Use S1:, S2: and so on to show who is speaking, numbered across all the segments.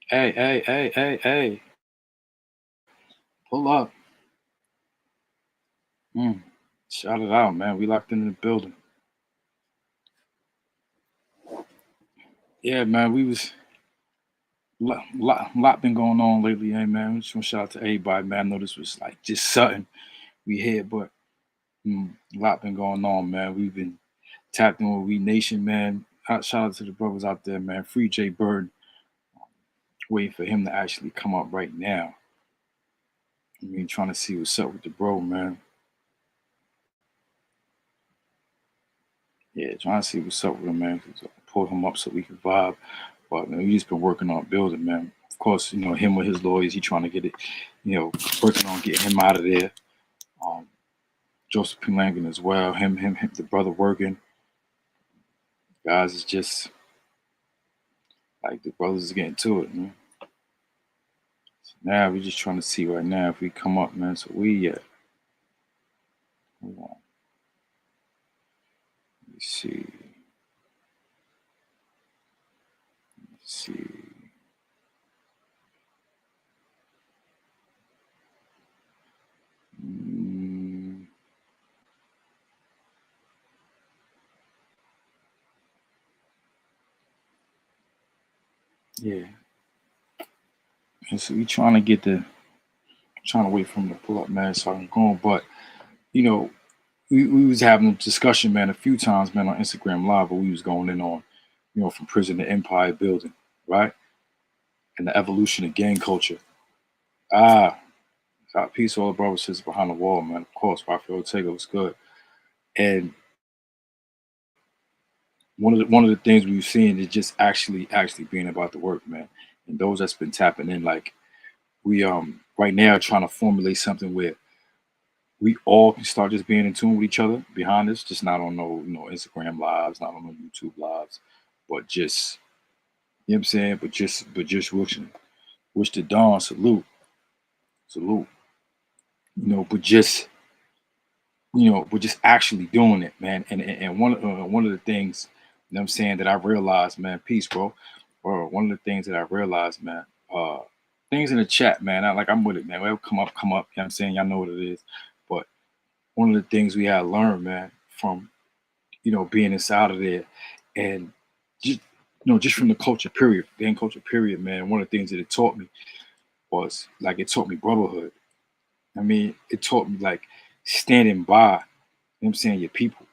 S1: Hey, hey, hey, hey, hey, pull up. Mm. Shout it out, man. We locked in the building. Yeah, man. We was lot been going on lately, hey man. We just want to shout out to everybody, man. I know this was like just sudden we here, but a lot been going on, man. We've been tapped in with We Nation, man. Shout out to the brothers out there, man. Free J Bird. Waiting for him to actually come up right now. I mean, trying to see what's up with the bro, man. Yeah, trying to see what's up with him, man. Pull him up so we can vibe. But man, we just been working on building, man. Of course, him with his lawyers, he trying to get it, working on getting him out of there. Um, Joseph P Langdon as well. Him, the brother working. Guys, it's just like the brothers is getting to it, man. So now we just trying to see right now if we come up, man. So hold on. Let me see. Let's see. Mm, yeah. And so we trying to wait for him to pull up, man, so I can go on. But you know, we was having a discussion, man, a few times, man, on Instagram Live, where we was going in on, from prison to empire building, right, and the evolution of gang culture. Ah, peace to all the brothers sisters behind the wall, man. Of course, Rafael Ortega was good, and one of the things we've seen is just actually being about the work, man. And those that's been tapping in, like we right now trying to formulate something where we all can start just being in tune with each other behind us, just not on no Instagram lives, not on no YouTube lives, but just what I'm saying, but just wish the dawn salute, but just but just actually doing it, man. And one of the things, what I'm saying, that I realized, man, peace, bro. Or one of the things that I realized, man, uh, things in the chat, man. I'm with it, man. Whatever come up. You know what I'm saying, y'all know what it is. But one of the things we had to learn, man, from being inside of there, and just just from the culture period, gang culture period, man. One of the things that it taught me was like it taught me brotherhood. I mean, it taught me like standing by, what I'm saying, your people.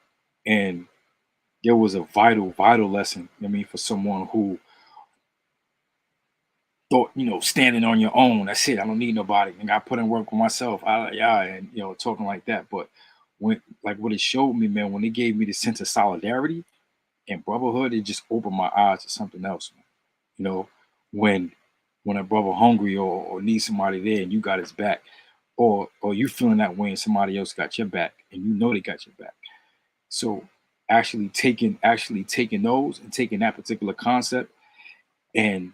S1: And there was a vital lesson, I mean, for someone who thought, standing on your own, that's it. I don't need nobody. And I put in work with myself. And talking like that. But when like what it showed me, man, when it gave me the sense of solidarity and brotherhood, it just opened my eyes to something else, man. You know, when when a brother hungry or needs somebody there and you got his back, or you feeling that way and somebody else got your back and you know they got your back. So actually taking those and taking that particular concept and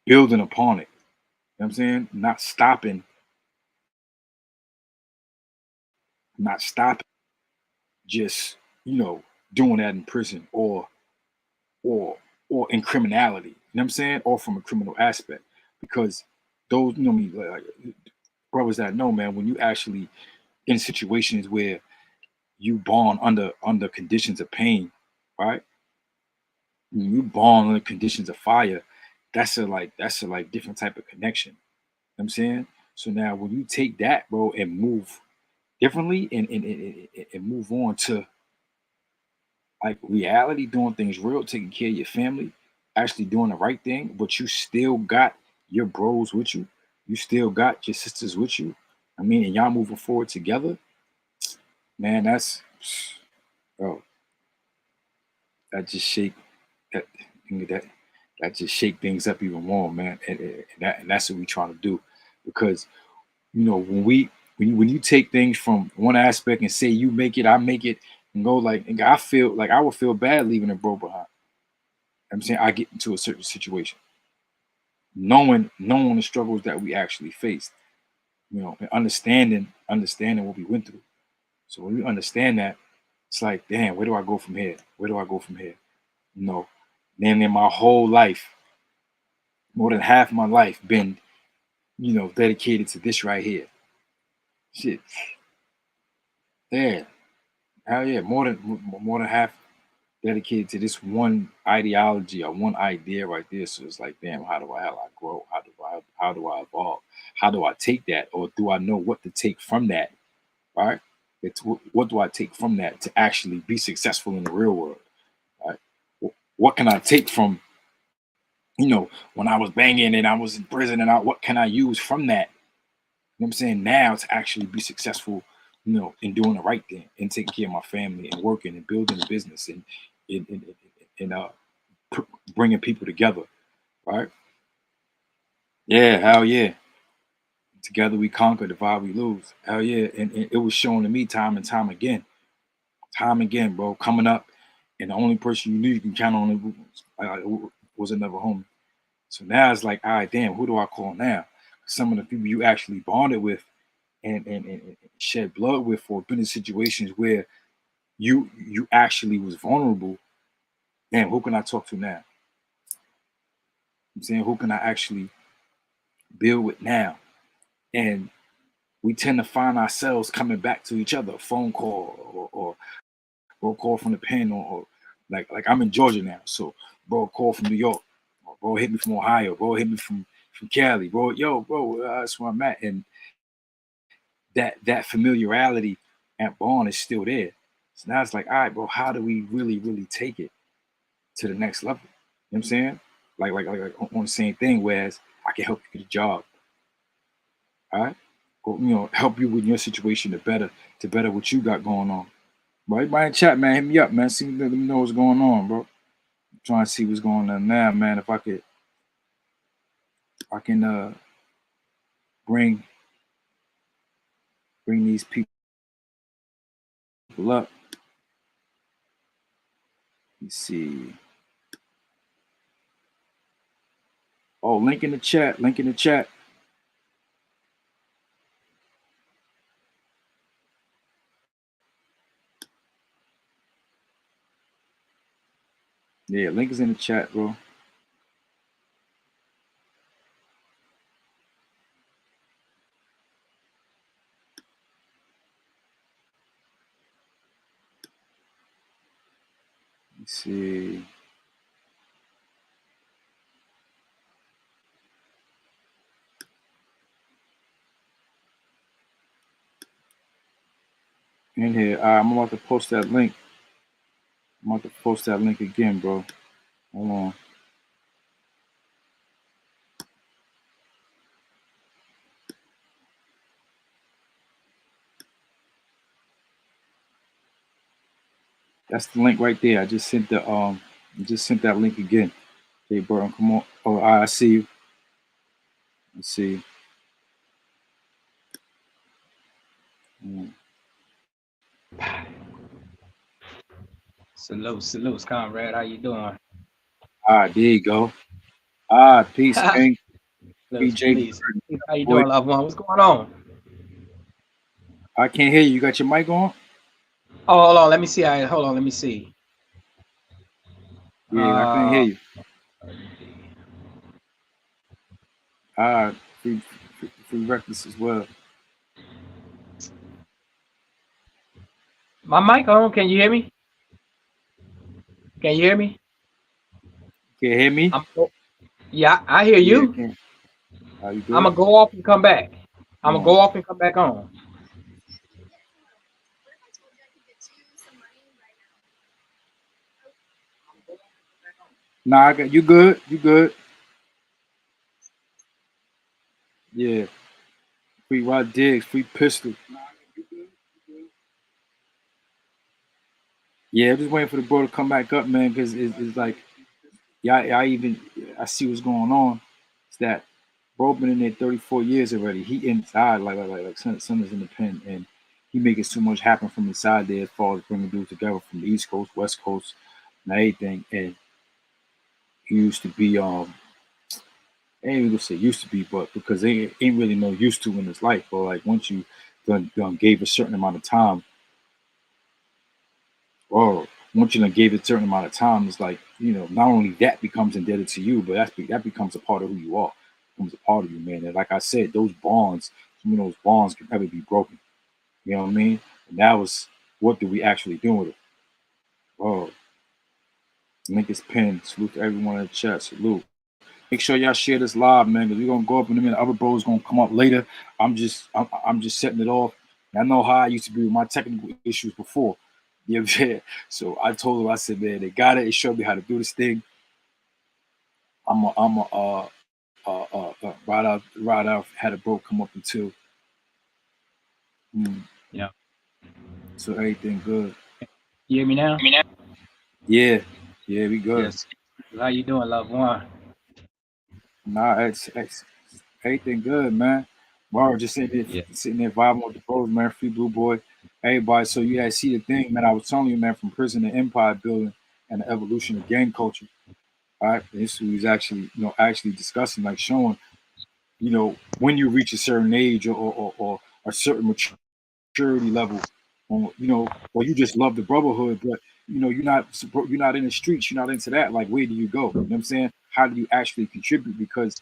S1: building upon it. You know what I'm saying? Not stopping, just, doing that in prison or or in criminality. You know what I'm saying? Or from a criminal aspect. Because those, me, like brothers that know, man, when you actually in situations where you born under conditions of pain, right? When you born under conditions of fire, that's a different type of connection. You know what I'm saying? So now when you take that, bro, and move differently and move on to like reality, doing things real, taking care of your family, actually doing the right thing, but you still got your bros with you, you still got your sisters with you. I mean, and y'all moving forward together, man. That's bro, that just shake that that that just shake things up even more, man. And that's what we trying to do, because when you take things from one aspect and say you make it, I make it, and go like, and I feel like I would feel bad leaving a bro behind. I'm saying I get into a certain situation, knowing the struggles that we actually faced, and understanding what we went through. So when we understand that, it's like, damn, where do I go from here? Where do I go from here? You know, then in my whole life, more than half my life been, dedicated to this right here. Shit, yeah, hell yeah, more than half dedicated to this one ideology or one idea right there. So it's like, damn, how do I grow? How do I evolve? How do I take that, or do I know what to take from that? Right? What do I take from that to actually be successful in the real world? Right? What can I take from, when I was banging and I was in prison, and what can I use from that? You know what I'm saying, now to actually be successful, in doing the right thing and taking care of my family and working and building a business and bringing people together, right? Yeah, hell yeah. Together we conquer, divide we lose. Hell yeah. And it was shown to me time again, bro. Coming up, and the only person you knew you can count on was another homie. So now it's like, all right, damn, who do I call now? Some of the people you actually bonded with and shed blood with, or been in situations where you actually was vulnerable. Damn, who can I talk to now? I'm saying, who can I actually build with now? And we tend to find ourselves coming back to each other, a phone call or a call from the pen, or like I'm in Georgia now, so bro, call from New York, or bro hit me from Ohio, bro hit me from Cali, bro, yo, bro, that's where I'm at, and that familiarity and bond is still there. So now it's like, all right, bro, how do we really take it to the next level? You know what I'm saying? Like on the same thing, whereas I can help you get a job, all right? Or, help you with your situation to better what you got going on. Bro, everybody in chat, man, hit me up, man. Let me know what's going on, bro. I'm trying to see what's going on now, man. If I can bring these people up. Let's see. Oh, link in the chat. Link in the chat. Yeah, link is in the chat, bro. Let's see. In here. I'm about to post that link. I'm about to post that link again, bro. Hold on. That's the link right there. I just sent that link again. Hey, Burton, come on. Oh, I see you. Let's see.
S2: Salute, comrade. How you doing?
S1: There you go. Peace, King.
S2: Salute,
S1: PJ
S2: peace.
S1: Burton,
S2: How you
S1: boy.
S2: doing, loved one? What's going on?
S1: I can't hear you. You got your mic on?
S2: Oh, hold on. Let me see. Hold on. Let me see.
S1: Yeah, I couldn't hear
S2: Uh,
S1: you. Ah, free breakfast as well.
S2: my mic on. Can you hear me? Can you hear me?
S1: Can you hear me?
S2: I'm. Yeah, I hear
S1: Yeah, I
S2: you.
S1: can. Are you
S2: I'm
S1: good?
S2: gonna go off and come back. I'm
S1: Hold
S2: gonna go
S1: on.
S2: off and come back on.
S1: Nah, I got you good. You good. Yeah. Free Rod Diggs, free pistol. Yeah, I'm just waiting for the bro to come back up, man, because it's like, yeah, I see what's going on. It's that bro been in there 34 years already. He inside, like son is in the pen, and he making so much happen from inside there as far as bringing dudes together from the East Coast, West Coast, and everything. And he used to be, I ain't even gonna say used to be, but because they ain't really no used to in his life. But like once you done gave a certain amount of time, or once you done gave it a certain amount of time, it's like, not only that becomes indebted to you, but that becomes a part of who you are, becomes a part of you, man. And like I said, those bonds, some of those bonds can never be broken. You know what I mean? And that was, what do we actually do with it? Oh, link is pinned. Salute to everyone in the chat. Salute. Make sure y'all share this live, man, because we're gonna go up in a minute. Other bros gonna come up later. I'm just setting it off. I know how I used to be with my technical issues before. Yeah, man. So I told them, I said, man, they got it. It showed me how to do this thing. I'm a ride out, had a bro come up until
S2: Yeah.
S1: so everything good.
S2: You hear me now?
S1: Yeah, yeah, we good.
S2: Yes. How you doing, loved one?
S1: Nah, it's everything good, man. Wow, just
S2: Yeah.
S1: sitting there vibing with the bros, man. Free Blue Boy, everybody. So you guys see the thing, man. I was telling you, man, from prison to empire building and the evolution of gang culture. All right, this was actually, actually discussing, like showing, when you reach a certain age or a certain maturity level, or you just love the brotherhood, but you're not in the streets, you're not into that. Like, where do you go? You know what I'm saying? How do you actually contribute? Because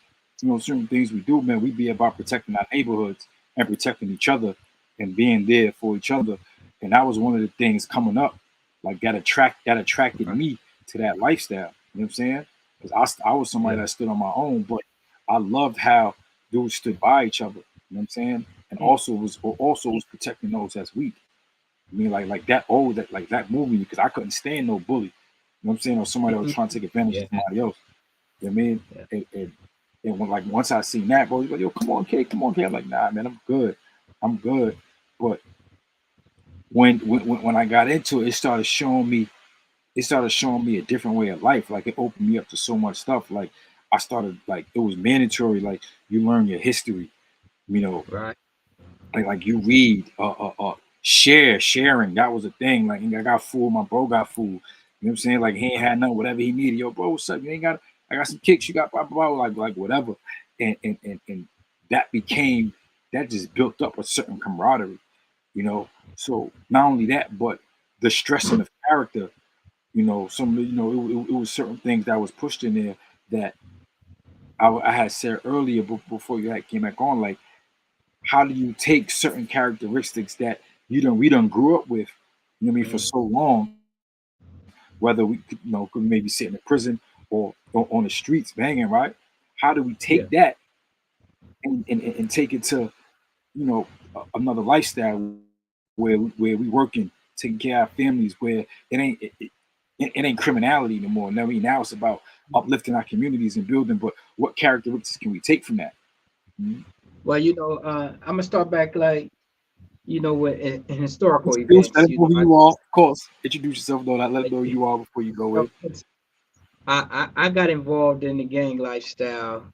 S1: certain things we do, man, we be about protecting our neighborhoods and protecting each other and being there for each other. And that was one of the things coming up, like that attracted
S2: Right.
S1: me to that lifestyle. You know what I'm saying? Because I was somebody
S2: Yeah.
S1: that stood on my own, but I loved how dudes stood by each other. You know what I'm saying? And
S2: Mm.
S1: also was protecting those that's weak. I mean, like that old that like that movie, because I couldn't stand no bully. You know what I'm saying? Or somebody that was trying to take advantage of
S2: Yeah.
S1: somebody else. You know what I mean?
S2: Yeah.
S1: And when, like, once I seen that, bro, he's like, yo, come on, kid. I'm like, nah, man, I'm good. I'm good. But when I got into it, it started showing me a different way of life. Like, it opened me up to so much stuff. Like, I started, like, it was mandatory. Like, you learn your history, you know,
S2: Right.
S1: like you read, sharing. That was a thing. Like, I got food, my bro got food. You know what I'm saying? Like, he ain't had nothing, whatever he needed. Yo, bro, what's up? You ain't got, I got some kicks. You got blah blah blah, like whatever. And that became, that just built up a certain camaraderie. You know, so not only that, but the stressing of character. It was certain things that was pushed in there that I had said earlier before you came back on, like, how do you take certain characteristics that we done grew up with, you know what I mean, for
S2: Mm.
S1: so long, whether we could maybe sit in a prison or on the streets banging, right? How do we take
S2: Yeah.
S1: that and take it to, another lifestyle where we working, taking care of our families, where it ain't criminality anymore. I mean, now it's about uplifting our communities and building, but what characteristics can we take from that? Mhm.
S2: Well, I'm gonna start back like with in historical
S1: Introduce, let
S2: events.
S1: them know who you are, of course. Introduce yourself, though. Let them know who you are before you go in.
S2: I got involved in the gang lifestyle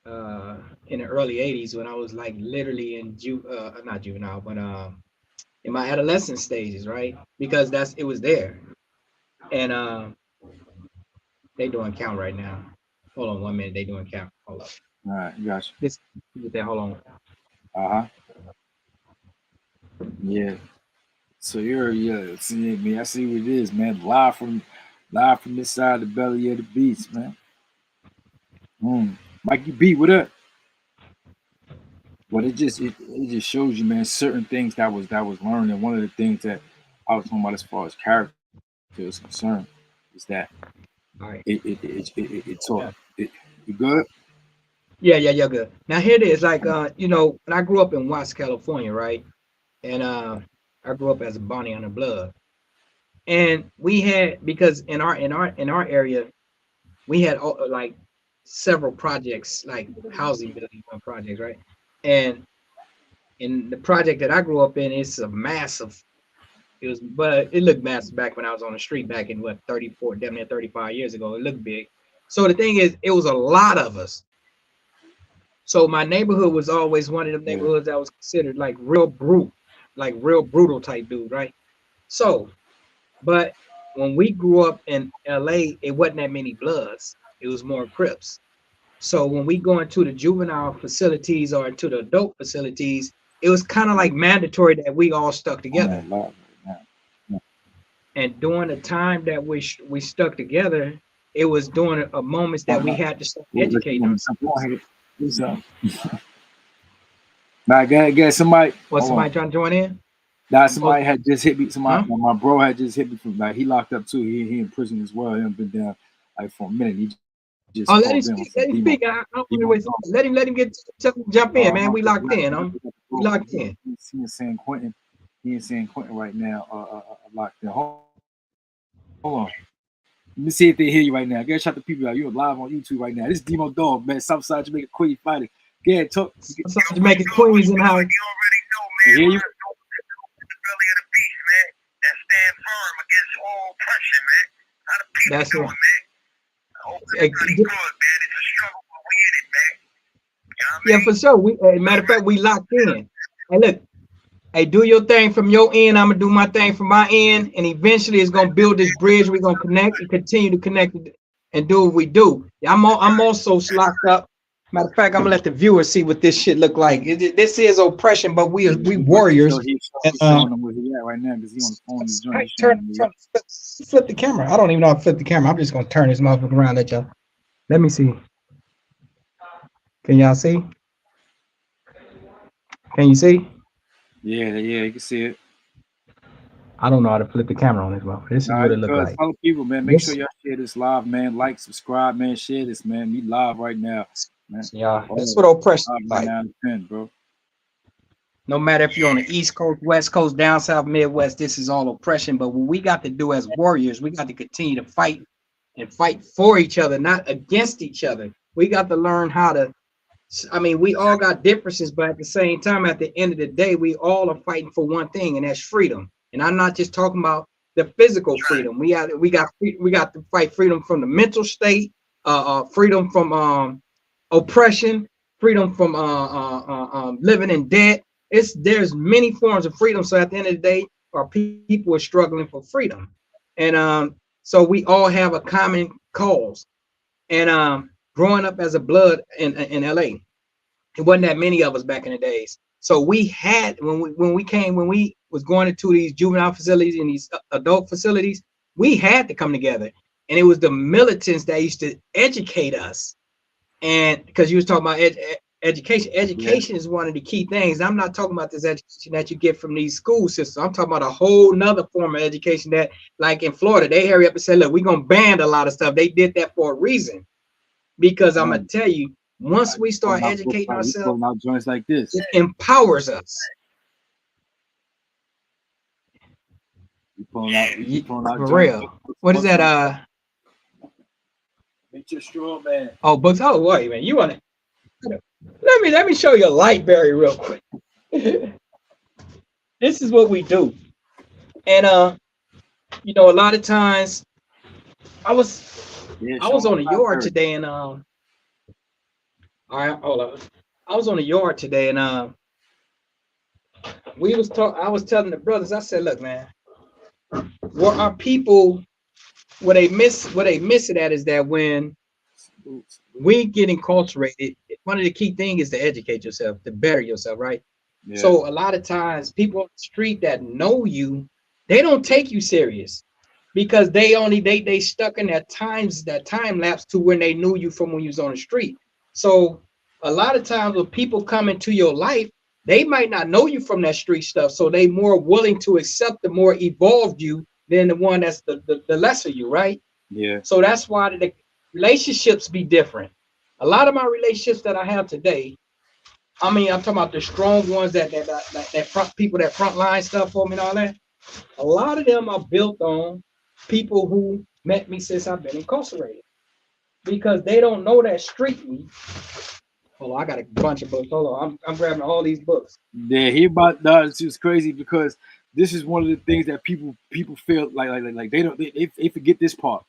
S2: uh in the early '80s when I was like literally in not juvenile, but in my adolescent stages, right? Because it was there, and they doing count right now. Hold on 1 minute, they doing count. Hold up,
S1: All right, you got
S2: this there. Hold on.
S1: you. Uh huh. Yeah. So yeah. See me. I see what it is, man. Live from this side of the belly of the beast, man. Mikey B, what up? But it just shows you, man, certain things that was learned, and one of the things that I was talking about as far as character is concerned is that
S2: All right.
S1: it taught
S2: Yeah.
S1: it. You good?
S2: Yeah, good. Now here it is. Like when I grew up in Watts, California, right? And I grew up as a Bonnie on the blood. And we had because in our area, we had like several projects, like housing building projects, right? And in the project that I grew up in, it's a massive. But it looked massive back when I was on the street back in what 34, damn near 35 years ago. It looked big. So the thing is, it was a lot of us. So my neighborhood was always one of them
S1: Yeah.
S2: neighborhoods that was considered like real brutal type dude, right? So, but when we grew up in LA, it wasn't that many Bloods. It was more Crips. So when we go into the juvenile facilities or into the adult facilities, it was kind of like mandatory that we all stuck
S1: I'm
S2: together.
S1: at live right now.
S2: And during the time that we stuck together, it was during a moments that we had to start
S1: Let's
S2: educating
S1: jump on
S2: ourselves.
S1: here. What's up? Now, get somebody.
S2: Was
S1: Hold on.
S2: somebody trying to join in?
S1: Now,
S2: Oh,
S1: somebody had just hit me.
S2: huh?
S1: Somebody, my bro had just hit me from like he locked up too. He in prison as well. He done been down like for a minute. He just
S2: Oh,
S1: called
S2: let him
S1: in on
S2: speak.
S1: some
S2: Let him
S1: demo
S2: speak. I don't want to
S1: demo
S2: waste.
S1: dog.
S2: Let him get jump in, man. We locked in. We
S1: Bro,
S2: locked in.
S1: he in San Quentin. He in San Quentin right now. Locked in. Hold on. Let me see if they hear you right now. Get shout the people out. You're live on YouTube right now. This is Demo Dog, man. Southside Jamaica Queen fighting. Get talk.
S2: South Jamaica Queens in the house.
S1: You hear you?
S3: The belly of the beast, man, and stand firm against all oppression, man. How the people
S2: That's
S3: doing,
S2: right.
S3: man? I hope everybody good, man. It's a struggle, but we in it, man. You know what I
S2: Yeah,
S3: mean?
S2: for sure. Matter of fact, we locked in. Hey, look. Hey, do your thing from your end. I'm gonna do my thing from my end, and eventually it's gonna build this bridge. We're gonna connect and continue to connect and do what we do. I'm also locked up. Matter of fact, I'm gonna let the viewers see what this shit look like. This is oppression, but we warriors. And,
S1: He's showing them where he at right now because he on the phone. He's joint.
S2: hey,
S1: He's showing them where
S2: flip the camera. I don't even know how to flip the camera. I'm just gonna turn this motherfucker around. Let me see. Can y'all see? Can you see?
S1: yeah, you can see it.
S2: I don't know how to flip the camera on this one. This is
S1: All
S2: what
S1: right,
S2: it look
S1: cuz
S2: like.
S1: fellow people, man, make sure
S2: This,
S1: y'all share this live, man. Like, subscribe, man. Share this, man. We live right now, man.
S2: yeah, that's
S1: Oh,
S2: what oppression
S1: live
S2: is
S1: right
S2: like.
S1: now in 10, bro.
S2: No matter if you're on the East Coast, West Coast, down South, Midwest, this is all oppression. But what we got to do as warriors, we got to continue to fight and fight for each other, not against each other. We got to learn how to. I mean, we all got differences, but at the same time, at the end of the day, we all are fighting for one thing, and that's freedom. And I'm not just talking about the physical freedom. We got to fight freedom from the mental state, freedom from oppression, freedom from living in debt. There's many forms of freedom. So at the end of the day, our people are struggling for freedom, and so we all have a common cause. And growing up as a blood in LA, it wasn't that many of us back in the days. So we had when we was going into these juvenile facilities and these adult facilities, we had to come together, and it was the militants that used to educate us. And because you was talking about education,
S1: Yeah.
S2: education is one of the key things. I'm not talking about this education that you get from these school systems. I'm talking about a whole nother form of education that, like in Florida, they hurry up and say, "Look, we're gonna ban a lot of stuff." They did that for a reason, because I'm gonna
S1: Man,
S2: tell you, once we start
S1: pulling out books
S2: educating
S1: like we
S2: ourselves,
S1: pulling out joints like this.
S2: it empowers us.
S1: We pulling out
S2: For
S1: joints.
S2: real. What is that?
S1: Make your straw, man.
S2: Oh, books. Oh, wait, man. You want to? Let me show you a Lightberry real quick. This is what we do. And a lot of times I was
S1: Yeah,
S2: I
S1: show
S2: was
S1: them
S2: on a
S1: the
S2: yard
S1: library.
S2: today, and all right, hold on. I was on a yard today, and I was telling the brothers. I said, look, man, what our people, what they miss it at is that when we get incarcerated, one of the key things is to educate yourself, to better yourself, right?
S1: Yeah,
S2: So a lot of times people on the street that know you, they don't take you serious, because they stuck in that time lapse to when they knew you from when you was on the street. So a lot of times when people come into your life, they might not know you from that street stuff. So they more willing to accept the more evolved you than the one that's the lesser you, right?
S1: yeah.
S2: So that's why the relationships be different. A lot of my relationships that I have today, I mean, I'm talking about the strong ones that front people that front line stuff for me and all that. A lot of them are built on people who met me since I've been incarcerated, because they don't know that street me. Hold on, I got a bunch of books. Hold on, I'm grabbing all these books.
S1: Yeah, he about that. It's just crazy because this is one of the things that people feel like they don't they forget this part.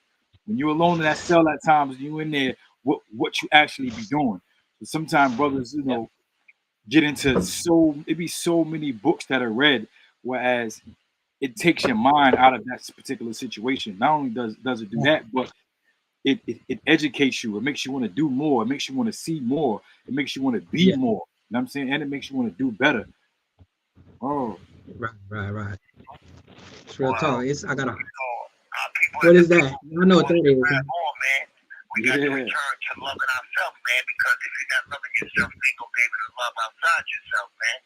S1: When you're alone in that cell at times, you in there, what you actually be doing. So sometimes brothers,
S2: Yeah,
S1: get into it be so many books that are read, whereas it takes your mind out of that particular situation. Not only does it do
S2: yeah,
S1: that, but it educates you. It makes you want to do more. It makes you want to see more. It makes you want to be
S2: yeah.
S1: more. You know what I'm saying? And it makes you want to do better. Oh,
S2: Right. It's real
S3: Wow.
S2: talk. I got a What is that? I know what that is.
S3: More, man. We got to return to loving ourselves, man, because if you're not loving yourself, you ain't gonna be able to love outside yourself, man.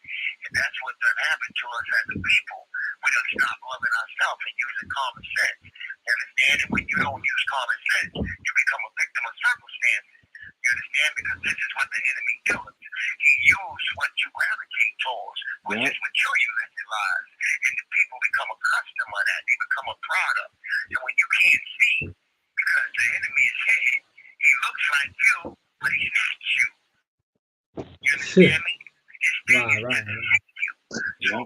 S3: And that's what done happened to us as a people. We done stop loving ourselves and using common sense. You understand? And when you don't use common sense, you become a victim of circumstances. You understand? Because this is what the enemy does. He uses what you gravitate towards, which is what you're using in lives. And the people become a customer of that. They become a product. And when you can't see, because the enemy is hidden, he looks like you, but he's not you. You understand me? His thing is just to hit you. So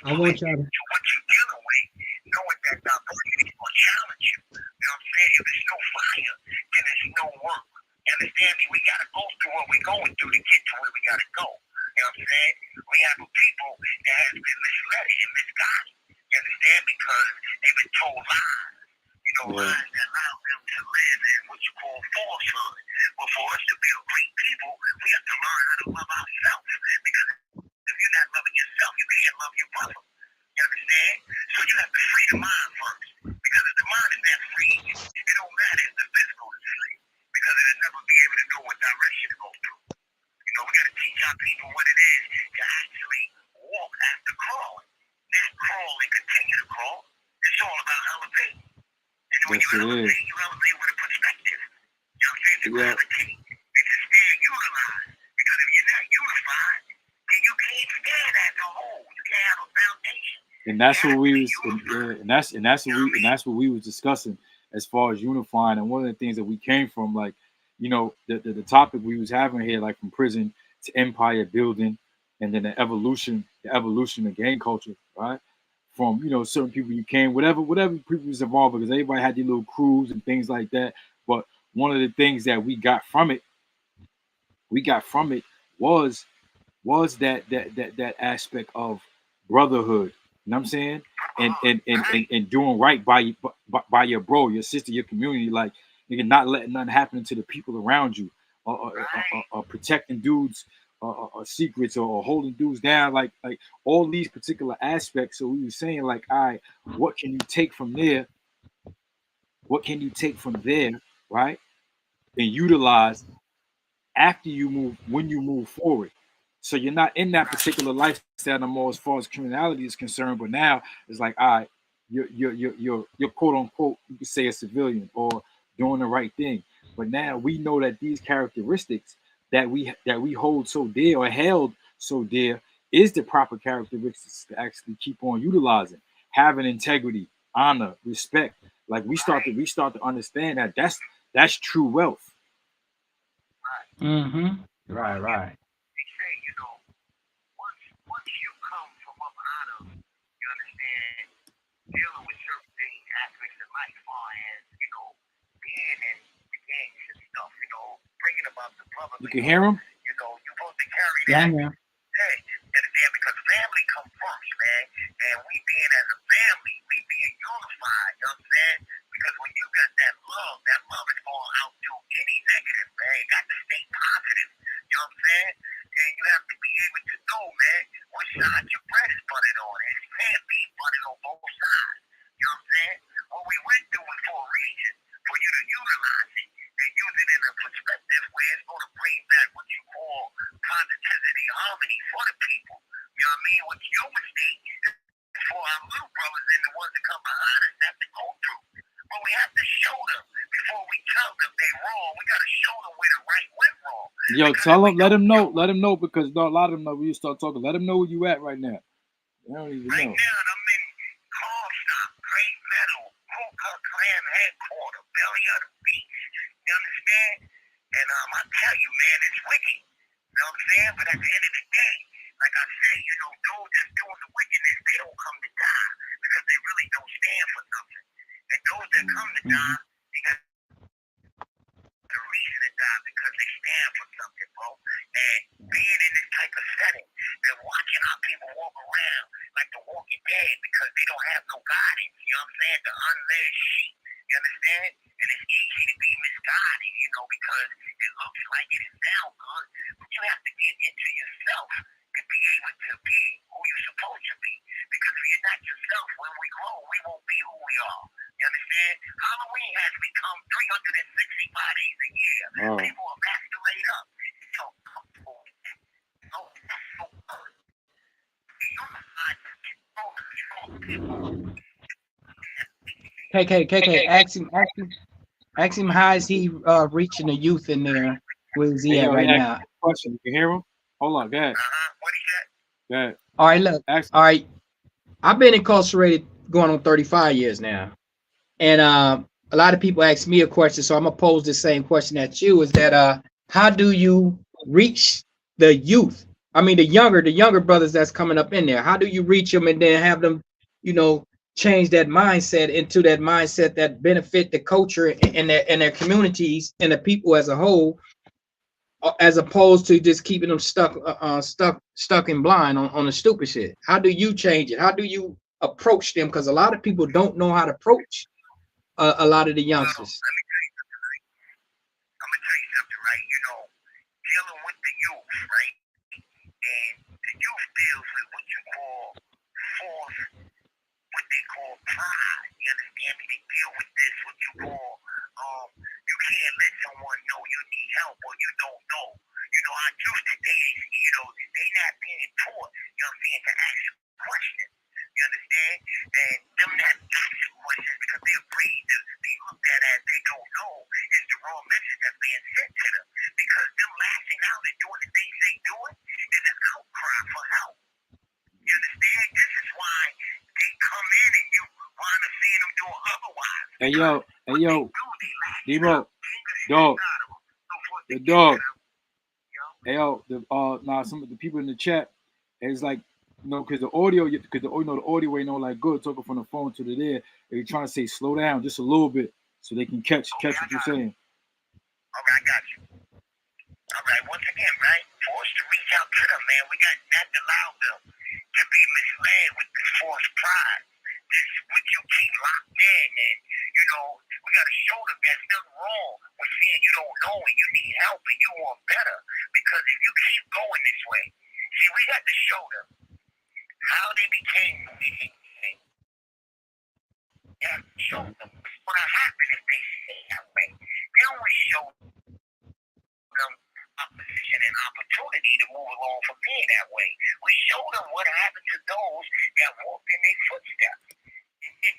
S2: I want y'all to.
S3: to what you're dealing with, knowing that diversity is going to challenge you. You know what I'm saying? If there's no fire, then there's no work. You understand me? We got to go through what we're going through to get to where we got to go. You know what I'm saying? We have a people that has been misled and misguided. You understand? Because they've been told lies. You know, lies that allow them to live in what you call falsehood. But for us to be a great people, we have to learn how to love ourselves. Because if you're not loving yourself, you can't love your brother. You understand? So you have to free the mind first. Because if the mind is not free, it don't matter if the physical is free. Because it'll never be able to know what direction to go through. You know, we got to teach our people what it is to actually walk after crawling. Not crawl and continue to crawl. It's all about elevating. And when you elevate with a perspective. You know what I'm saying? To gravitate. And to stay unified. Because if you're not unified, then you can't stand as a whole. You can't have a foundation.
S1: And that's what we was, and that's what we was discussing as far as unifying. And one of the things that we came from, like, you know, the topic we was having here, like from prison to empire building, and then the evolution of gang culture, right? From, you know, certain people you came, whatever people was involved, because everybody had their little crews and things like that. But one of the things that we got from it was that aspect of brotherhood. You know what I'm saying? And doing right by your bro, your sister, your community. Like, you can not letting nothing happen to the people around you, or protecting dudes, secrets, or holding dudes down. Like all these particular aspects. So we were saying, like, all right, what can you take from there? What can you take from there, right? And utilize after you move, when you move forward. So you're not in that particular lifestyle anymore as far as criminality is concerned. But now it's like, all right, you're quote unquote, you could say a civilian or doing the right thing. But now we know that these characteristics that we hold so dear or held so dear is the proper characteristics to actually keep on utilizing, having integrity, honor, respect. Like we start to understand that that's true wealth.
S2: Mm-hmm. Right.
S3: They say, you know, once you come from up out of, you understand, dealing with certain things, aspects of life, far as, you know, being in the gangs and stuff, you know, bringing about the brotherly.
S1: You can hear him?
S3: You know, you're supposed to carry that.
S2: Yeah.
S3: Hey, and because family comes first, man. And we being as a family, we being unified, you know what I'm saying? Because when you got that love is going to outdo any negative, man. You got to stay positive, you know what I'm saying? And you have to be able to know, man, which side your bread is buttered on. And it can't be buttered on both sides, you know what I'm saying? What we went through was for a reason, for you to utilize it and use it in a perspective where it's going to bring back what you call positivity, harmony for the people. You know what I mean? What's your mistake is for our little brothers and the ones that come behind us have to go through. But we have to show them before we tell them they're wrong. We got to show them where the right went wrong.
S1: Yo, tell them, let them know, because a lot of them know when you start talking. Let them know where you at right now. They don't even
S3: Right
S1: know.
S3: now, I'm in Comstock, Great Meadow, Ku Klux Klan headquarters, belly of the beast. You understand? And I tell you, man, it's wicked. You know what I'm saying? But at the end of the day, like I say, you know, those that's doing the wickedness, they don't come to die because they really don't stand for nothing. And those that come to die, they got the reason to die because they stand for something, bro. And being in this type of setting and watching our people walk around like the Walking Dead because they don't have no guidance, you know what I'm saying? The unled sheep, you understand? And it's easy to be misguided, you know, because it looks like it is now good, but you have to get into yourself to be able to be who you're supposed to be. Because if you're not yourself, when we grow, we won't be who we
S2: KK, ask him how is he reaching the youth in there? Where is he
S1: Hey,
S2: at
S1: yo, he
S2: right
S1: asked
S2: now?
S1: a question. You can hear him? Hold on, go ahead.
S3: What he said?
S1: Go ahead.
S2: All right, look.
S1: Ask.
S2: All right, I've been incarcerated going on 35 years now, and a lot of people ask me a question, so I'm gonna pose the same question at you: is that how do you reach the youth? I mean, the younger brothers that's coming up in there. How do you reach them and then have them, you know, change that mindset into that mindset that benefit the culture and their communities and the people as a whole, as opposed to just keeping them stuck and blind on the stupid shit? How do you change it? How do you approach them? Because a lot of people don't know how to approach a lot of the
S3: Well,
S2: youngsters.
S3: let me tell you something, right? I'm gonna tell you something, right? You know, dealing with the youth, right? And the youth deals with what you call force, what they call pride. You understand me? They deal with this, what you call, you can't let someone know you need help or you don't know. You know, our youth today, you know, they not being taught, you know what I'm saying, to ask questions. You understand? And them not asking questions because they're afraid to be looked at as they don't know is the wrong message that's being sent to them. Because them lashing out and doing the things they doing is an outcry for help. You understand? This is why they come in and you wind up seeing them doing otherwise.
S1: Hey, yo, Debo,
S3: Dog.
S1: the dog. Hey, yo, some of the people in the chat, it's like, you know, because the audio, the audio ain't no like good talking from the phone to the there. They're trying to say slow down just a little bit so they can catch what you're saying.
S3: Okay, I got you. All right, once again, right, for us to reach out to them, man, we got not to allow them to be misled with this false pride. This what you keep locked in, and you know, we got to show them there's nothing wrong with saying you don't know and you need help and you want better. Because if you keep going this way, see, we got to show them how they became who they became. You have to show them what's going to happen if they stay that way. They only show them opposition and opportunity to move along from being that way. We show them what happened to those that walked in their footsteps.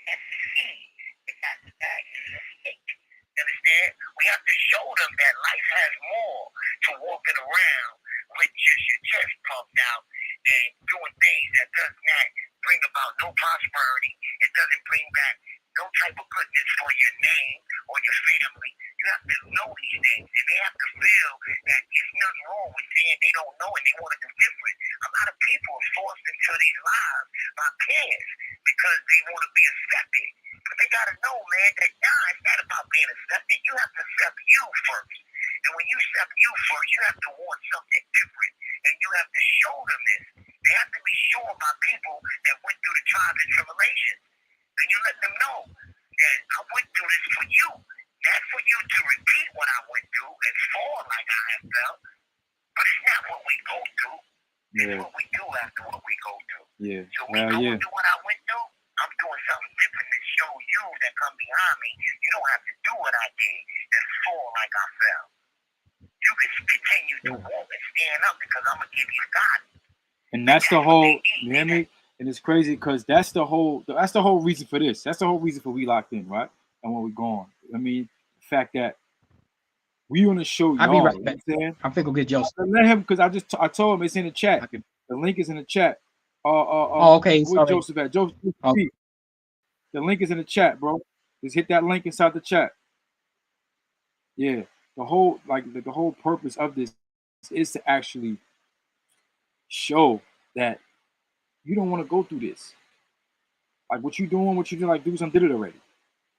S3: That's the seed. That's the bag is a mistake. You understand? We have to show them that life has more to walking around with just your chest pumped out and doing things that does not bring about no prosperity. It doesn't bring back no type of goodness for your name or your family. You have to know these things, and they have to feel that there's nothing wrong with saying they don't know and they want to do different. A lot of people are forced into these lives by parents because they want to be accepted. But they got to know, man, that it's not about being accepted. You have to accept you first. And when you accept you first, you have to want something different. And you have to show them this. They have to be sure about people that went through the trials and tribulations. And you let them know that I went through this for you. Not for you to repeat what I went through and fall like I have felt. But it's not what we go through. It's what we do after what we go through.
S1: Yeah.
S3: So we go through what I went through. I'm doing something different to show you that come behind me. You don't have to do what I did and fall like I fell. You can continue to walk and stand up because I'm going to give you God.
S1: And that's the whole, you hear me? And it's crazy because that's the whole reason for this. That's the whole reason for WeLockedN, right? And when we're going. I mean, the fact that we want to show y'all.
S2: I'll be right
S1: you
S2: back.
S1: know what I'm saying?
S2: I'm finna go get Joseph.
S1: Let him, because I told him it's in the chat. The link is in the chat.
S2: Okay.
S1: Where's Joseph at? Joseph, the link is in the chat, bro. Just hit that link inside the chat. Yeah, the whole purpose of this is to actually show that you don't want to go through this. Like what you doing, like dudes done did it already.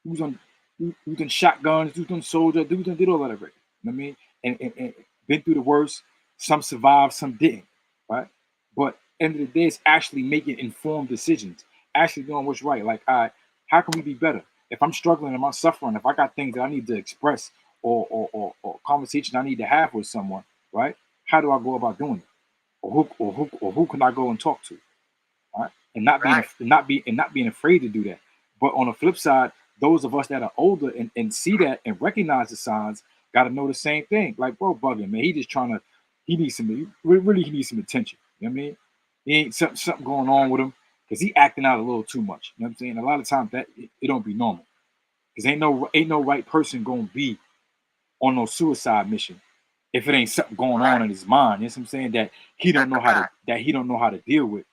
S1: Dudes done shotguns, dudes done soldier, dudes done did all that already. You know what I mean? And been through the worst. Some survived, some didn't, right? But end of the day, it's actually making informed decisions, actually doing what's right. Like, how can we be better? If I'm struggling, am I suffering? If I got things that I need to express or conversation I need to have with someone, right? How do I go about doing it? Or who can I go and talk to? Right? And not being afraid to do that. But on the flip side, those of us that are older and see that and recognize the signs got to know the same thing. Like, bro, bugging, man. He needs some attention. You know what I mean? He ain't something going on with him. because he acting out a little too much. You know what I'm saying? A lot of times that it don't be normal because ain't no right person gonna be on no suicide mission if it ain't something going on in his mind. You know what I'm saying? That he don't know how to deal with.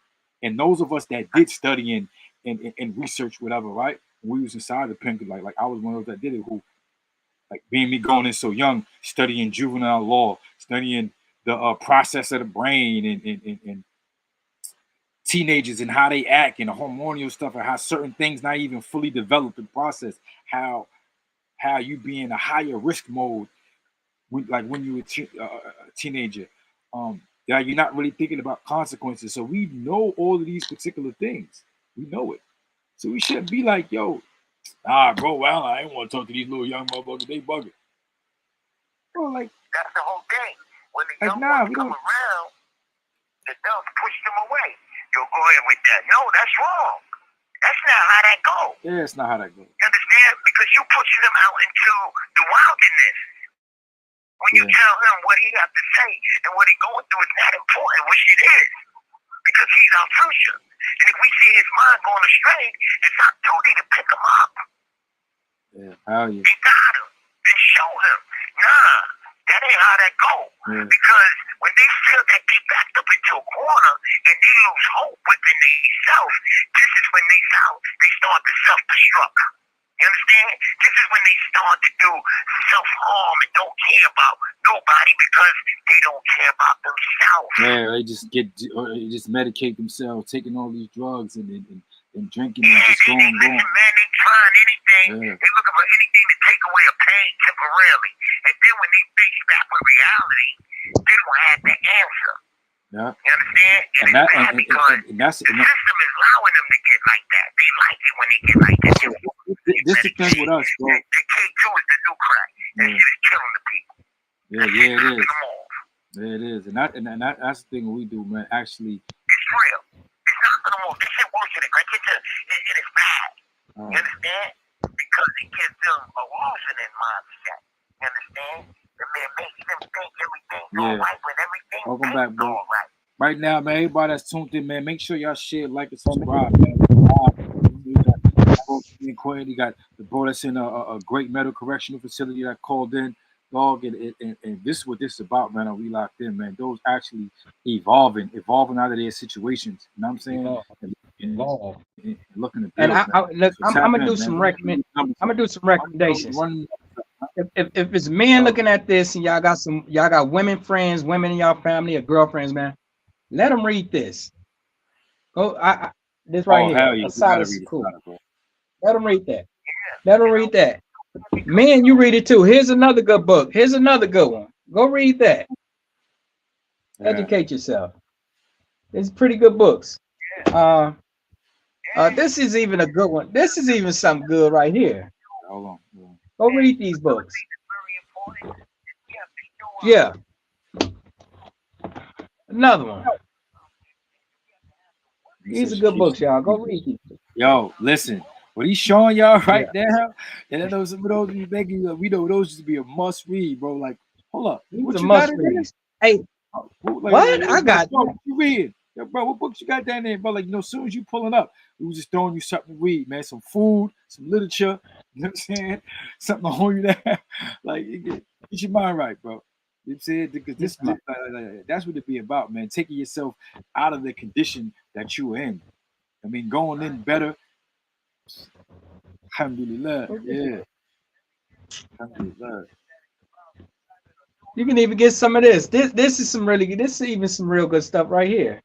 S1: And those of us that did study and research whatever, right? When we was inside the pen, like I was one of those that did it, who like being me going in so young, studying juvenile law, studying the process of the brain and teenagers and how they act and the hormonal stuff and how certain things not even fully developed and processed, how you be in a higher risk mode when you were a teenager. Yeah, you're not really thinking about consequences. So we know all of these particular things. We know it. So we shouldn't be like, yo, bro, well, I ain't want to talk to these little young motherfuckers. They bugging. Bro, like,
S3: that's the whole thing. When the young ones come around, the adults push them away. Yo, go ahead with that. No, that's wrong. That's not how that goes.
S1: Yeah, it's not how that goes.
S3: You understand? Because you pushing them out into the wilderness. When you tell him what he has to say and what he's going through is not important, which it is. Because he's our future. And if we see his mind going astray, it's our duty to pick him up.
S1: Yeah, how you?
S3: And guide him and show him, nah, that ain't how that goes. Yeah. Because when they feel that they backed up into a corner and they lose hope within themselves, this is when they start to self-destruct. You understand? This is when they start to do self-harm and don't care about nobody because they don't care about themselves.
S1: Yeah, they just medicate themselves, taking all these drugs and drinking and just going.
S3: Man, they trying anything. Yeah. They looking for anything to take away a pain temporarily. And then when they face back with reality, they don't have the answer.
S1: Yeah.
S3: You understand? And that's the system is allowing them to get like that. They like it when they get like that.
S1: This the thing with us, bro.
S3: The K2 is the new crack. That shit is killing the people.
S1: Yeah, it is. Yeah, it is. And that's the thing we do, man. Actually,
S3: it's real. It's not gonna move. This shit works in it. It is bad. You understand? Because it gives them a losing mindset. You understand? It makes them think everything's all right when everything
S1: Welcome back, bro.
S3: All right.
S1: Right now, man, everybody that's tuned in, man, make sure y'all share, like, and subscribe, man. You got the bro that's in a great medical correctional facility that called in, dog, and this is what this is about, man. We locked in, man. Those actually evolving out of their situations. You know what I'm saying? And looking to build.
S2: And I'm gonna do some recommendations. If it's men looking at this and y'all got women friends, women in y'all family or girlfriends, man, let them read this. This right here. Is cool. Let them read that. Let them read that. Man, you read it too. Here's another good book. Here's another good one. Go read that. Educate yourself. It's pretty good books. This is even a good one. This is even something good right here.
S1: Hold on.
S2: Go read these books. Yeah. Another one. These are good books, y'all. Go read these.
S1: Yo, listen. What he's showing y'all right now, and I know some of those we know those used to be a must read, bro. Like, hold up.
S2: What you got in there? Hey, what? I got
S1: what you read? Yo, bro, what books you got down there, bro? Like, as soon as you pulling up, we was just throwing you something to read, man. Some food, some literature, you know what I'm saying? Something to hold you there. Like, get your mind right, bro. You know what I'm saying? Because that's what it be about, man. Taking yourself out of the condition that you were in. I mean, going in better. Alhamdulillah. Yeah. Alhamdulillah.
S2: You can even get some of this. This is some really good. This is even some real good stuff right here.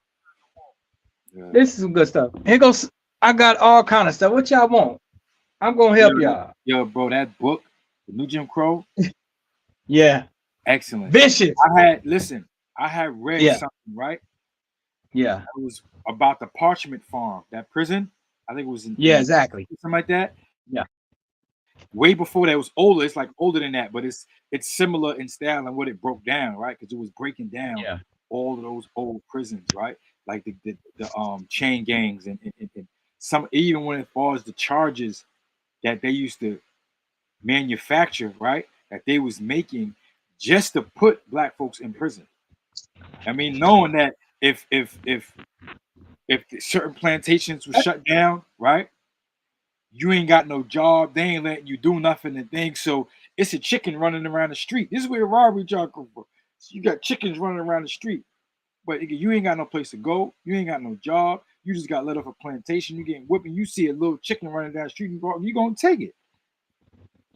S2: Yeah. This is some good stuff. Here goes. I got all kind of stuff. What y'all want? I'm gonna help y'all.
S1: Yo, bro, that book, The New Jim Crow.
S2: Yeah.
S1: Excellent.
S2: Vicious.
S1: I had read something, right?
S2: Yeah.
S1: It was about the Parchment Farm, that prison. I think it was in
S2: exactly.
S1: Something like that.
S2: Yeah.
S1: Way before that, it was older. It's like older than that, but it's similar in style and what it broke down, right? Because it was breaking down all of those old prisons, right? Like the chain gangs and some, even when as far as the charges that they used to manufacture, right? That they was making just to put black folks in prison. I mean, knowing that if if certain plantations were shut down, right? You ain't got no job. They ain't letting you do nothing and things. So it's a chicken running around the street. This is where robbery job come from. So you got chickens running around the street, but you ain't got no place to go. You ain't got no job. You just got let off a plantation. You getting whipped, and you see a little chicken running down the street. You gonna take it,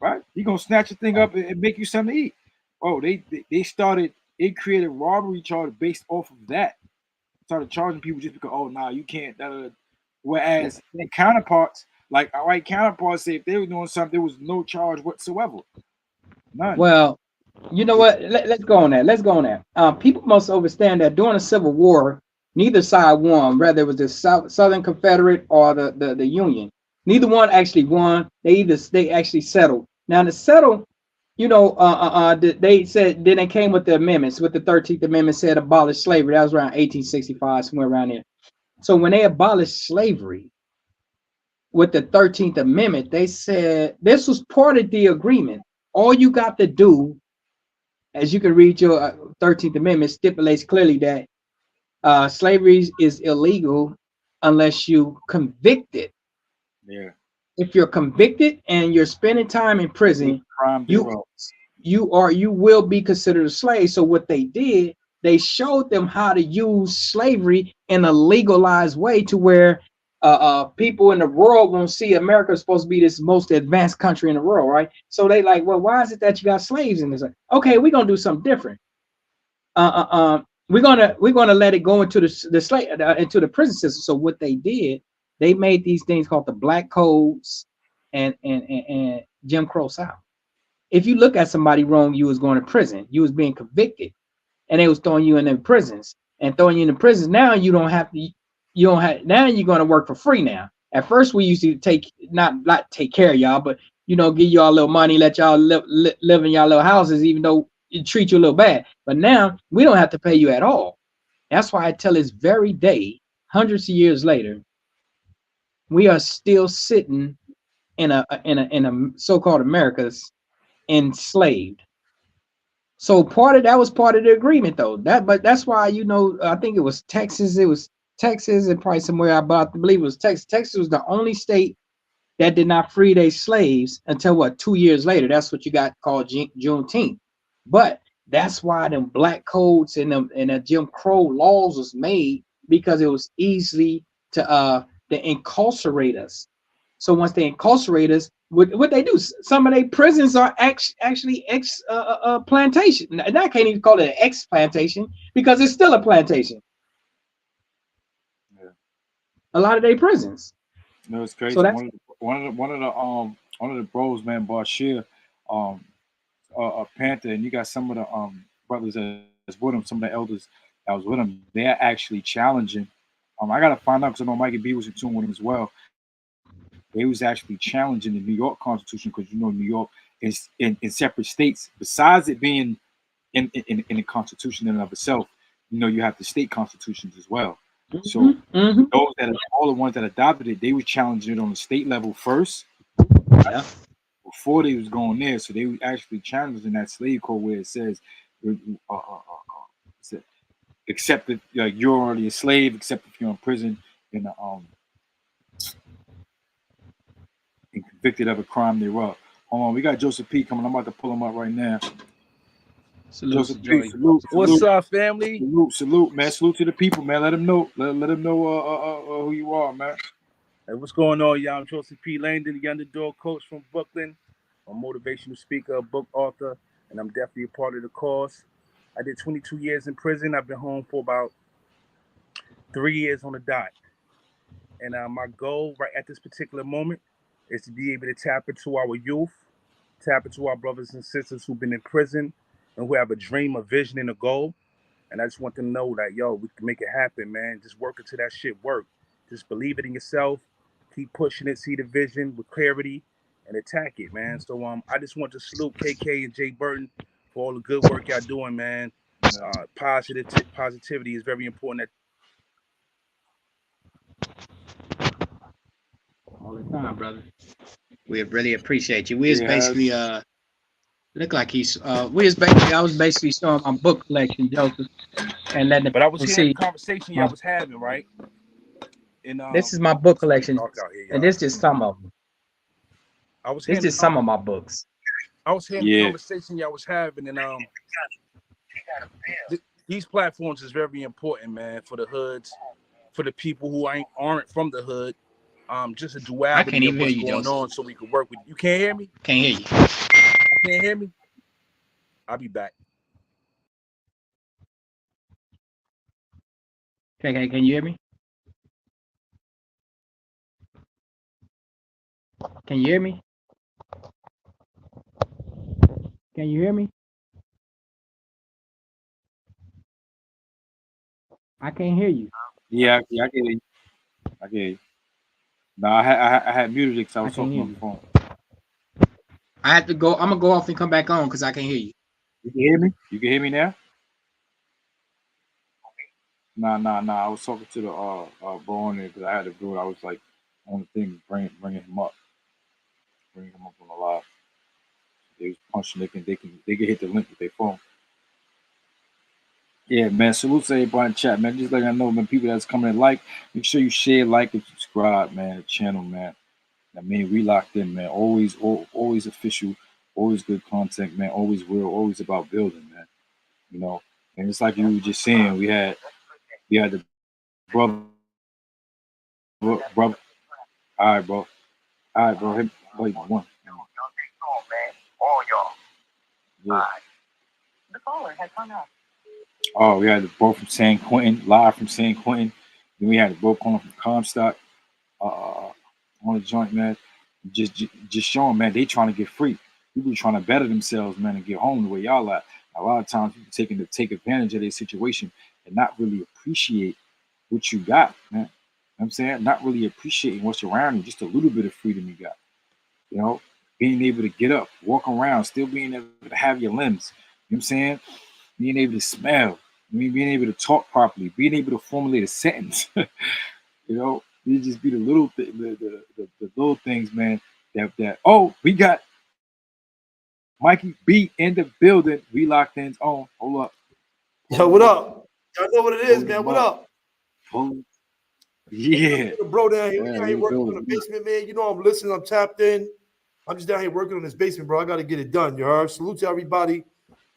S1: right? You gonna snatch the thing up and make you something to eat. Oh, they started. They created robbery charge based off of that. Started charging people just because, oh, nah, you can't. Whereas their counterparts, like our white counterparts, say if they were doing something, there was no charge whatsoever. None.
S2: Well, you know what? Let's go on that. Let's go on that. People must understand that during the Civil War, neither side won, whether it was the Southern Confederate or the Union. Neither one actually won. They actually settled. Now to settle, you know, they said then they came with the amendments. With the 13th Amendment said abolish slavery. That was around 1865, somewhere around there. So when they abolished slavery with the 13th Amendment, they said this was part of the agreement. All you got to do, as you can read your 13th Amendment, stipulates clearly that slavery is illegal unless you convicted.
S1: Yeah.
S2: If you're convicted and you're spending time in prison, you will be considered a slave. So what they did, they showed them how to use slavery in a legalized way to where people in the world won't see America is supposed to be this most advanced country in the world, right? So they like, well, why is it that you got slaves in this? Okay, we're gonna do something different. We're gonna let it go into into the prison system. So what they did, they made these things called the Black Codes and Jim Crow South. If you look at somebody wrong, you was going to prison. You was being convicted, and they was throwing you in the prisons and throwing you in the prisons. Now you don't have to. You don't have. Now you're going to work for free. Now, at first we used to not take care of y'all, but give y'all a little money, let y'all live in y'all little houses, even though it treat you a little bad. But now we don't have to pay you at all. That's why I tell this very day, hundreds of years later, we are still sitting in a so-called America's enslaved. So that was part of the agreement, though. But that's why I think it was Texas. It was Texas and probably somewhere I believe it was Texas. Texas was the only state that did not free their slaves until 2 years later. That's what you got called Juneteenth. But that's why them black codes and the Jim Crow laws was made, because it was easy to incarcerate us. So once they incarcerate us, what they do, some of their prisons are actually ex plantation. And I can't even call it an ex plantation because it's still a plantation.
S1: Yeah.
S2: A lot of their prisons.
S1: No, it's crazy.
S2: So that's
S1: one of the bros, man, Bashir, a Panther, and you got some of the brothers that's with him, some of the elders that was with him. They're actually challenging. I gotta find out because I know Mikey B was in tune with him as well. They was actually challenging the New York Constitution because New York is in separate states. Besides it being in the Constitution in and of itself, you have the state constitutions as well. So those all the ones that adopted it, they were challenging it on the state level first, before they was going there. So they were actually challenging that slave code where it says, except that you're already a slave, except if you're in prison and convicted of a crime thereof. Hold on, we got Joseph P coming. I'm about to pull him up right now. Joseph P, salute.
S4: What's up, family?
S1: Salute, man. Salute to the people, man. Let them know. Let them know who you are, man.
S4: Hey, what's going on, y'all? I'm Joseph P Langdon, the underdog coach from Brooklyn. I'm a motivational speaker, book author, and I'm definitely a part of the cause. I did 22 years in prison. I've been home for about 3 years on the dot. And my goal right at this particular moment is to be able to tap into our youth, tap into our brothers and sisters who've been in prison and who have a dream, a vision, and a goal. And I just want them to know that, we can make it happen, man. Just work until that shit work. Just believe it in yourself. Keep pushing it, see the vision with clarity, and attack it, man. So I just want to salute KK and Jay Burton for all the good work y'all doing, man. Positivity is very important.
S2: All the time, brother. We really appreciate you. We was basically look like he's I was basically showing my book collection, Joseph, and letting
S4: But I was hearing
S2: see
S4: the conversation y'all was having, right? And
S2: This is my book
S4: it's really
S2: collection,
S4: dark out here,
S2: and
S4: y'all.
S2: this is some of them.
S4: I was
S2: This
S4: hearing the
S2: is some of my books.
S4: I was hearing the
S1: Yeah.
S4: conversation y'all was having, and these platforms is very important, man, for the hoods, for the people who aren't from the hood. Just a
S2: I can't
S4: duality
S2: even
S4: of
S2: hear
S4: what's
S2: you,
S4: going
S2: Joseph.
S4: on, so we can work with. You can't hear me?
S2: Can't hear you.
S4: I can't hear me. I'll be back.
S2: Can you hear me? Can you hear me? Can you hear me? I can't hear you.
S1: Yeah, I get it. I get it. No, I had muted it because I
S2: I
S1: was
S2: can't
S1: talking
S2: hear
S1: on the
S2: you.
S1: phone.
S2: I have to go. I'm gonna go off and come back on because I can't hear you.
S1: You can hear me? You can hear me now? Nah. I was talking to the bro on there because I had to do it. I was like on the thing, bringing him up, on the live. They was punching. They can hit the link with their phone. Yeah, man. Salute to everybody in chat, man. Just letting I know, man. People that's coming in, like, make sure you share, like, and subscribe, man. The channel, man. I mean, we locked in, man. Always official, always good content, man. Always real, always about building, man. You know, and it's like you were just saying, we had the brother. All right, bro. All right, bro. Hit, wait, one.
S3: All y'all.
S1: Yeah. The caller has hung up. Oh, we had the bro from San Quentin, live from San Quentin. Then we had the bro calling from Comstock on the joint, man. Just showing, man, they trying to get free. People trying to better themselves, man, and get home the way y'all at. A lot of times people take advantage of their situation and not really appreciate what you got, man. You know what I'm saying? Not really appreciating what's around you, just a little bit of freedom you got. You know, being able to get up, walk around, still being able to have your limbs. You know what I'm saying? Being able to smell, being able to talk properly, being able to formulate a sentence. You know, it just be the little the little things, man. That we got Mikey B in the building. We locked in's on. Hold up.
S5: Yo, what up? Y'all know what it is,
S1: Hold
S5: man.
S1: him
S5: What
S1: up.
S5: up?
S1: Yeah.
S5: The bro down here. We
S1: Yeah,
S5: down
S1: we
S5: here working
S1: do
S5: on the
S1: it.
S5: basement, man. You know I'm listening. I'm tapped in. I'm just down here working on this basement, bro. I got to get it done. You heard? Salute to everybody.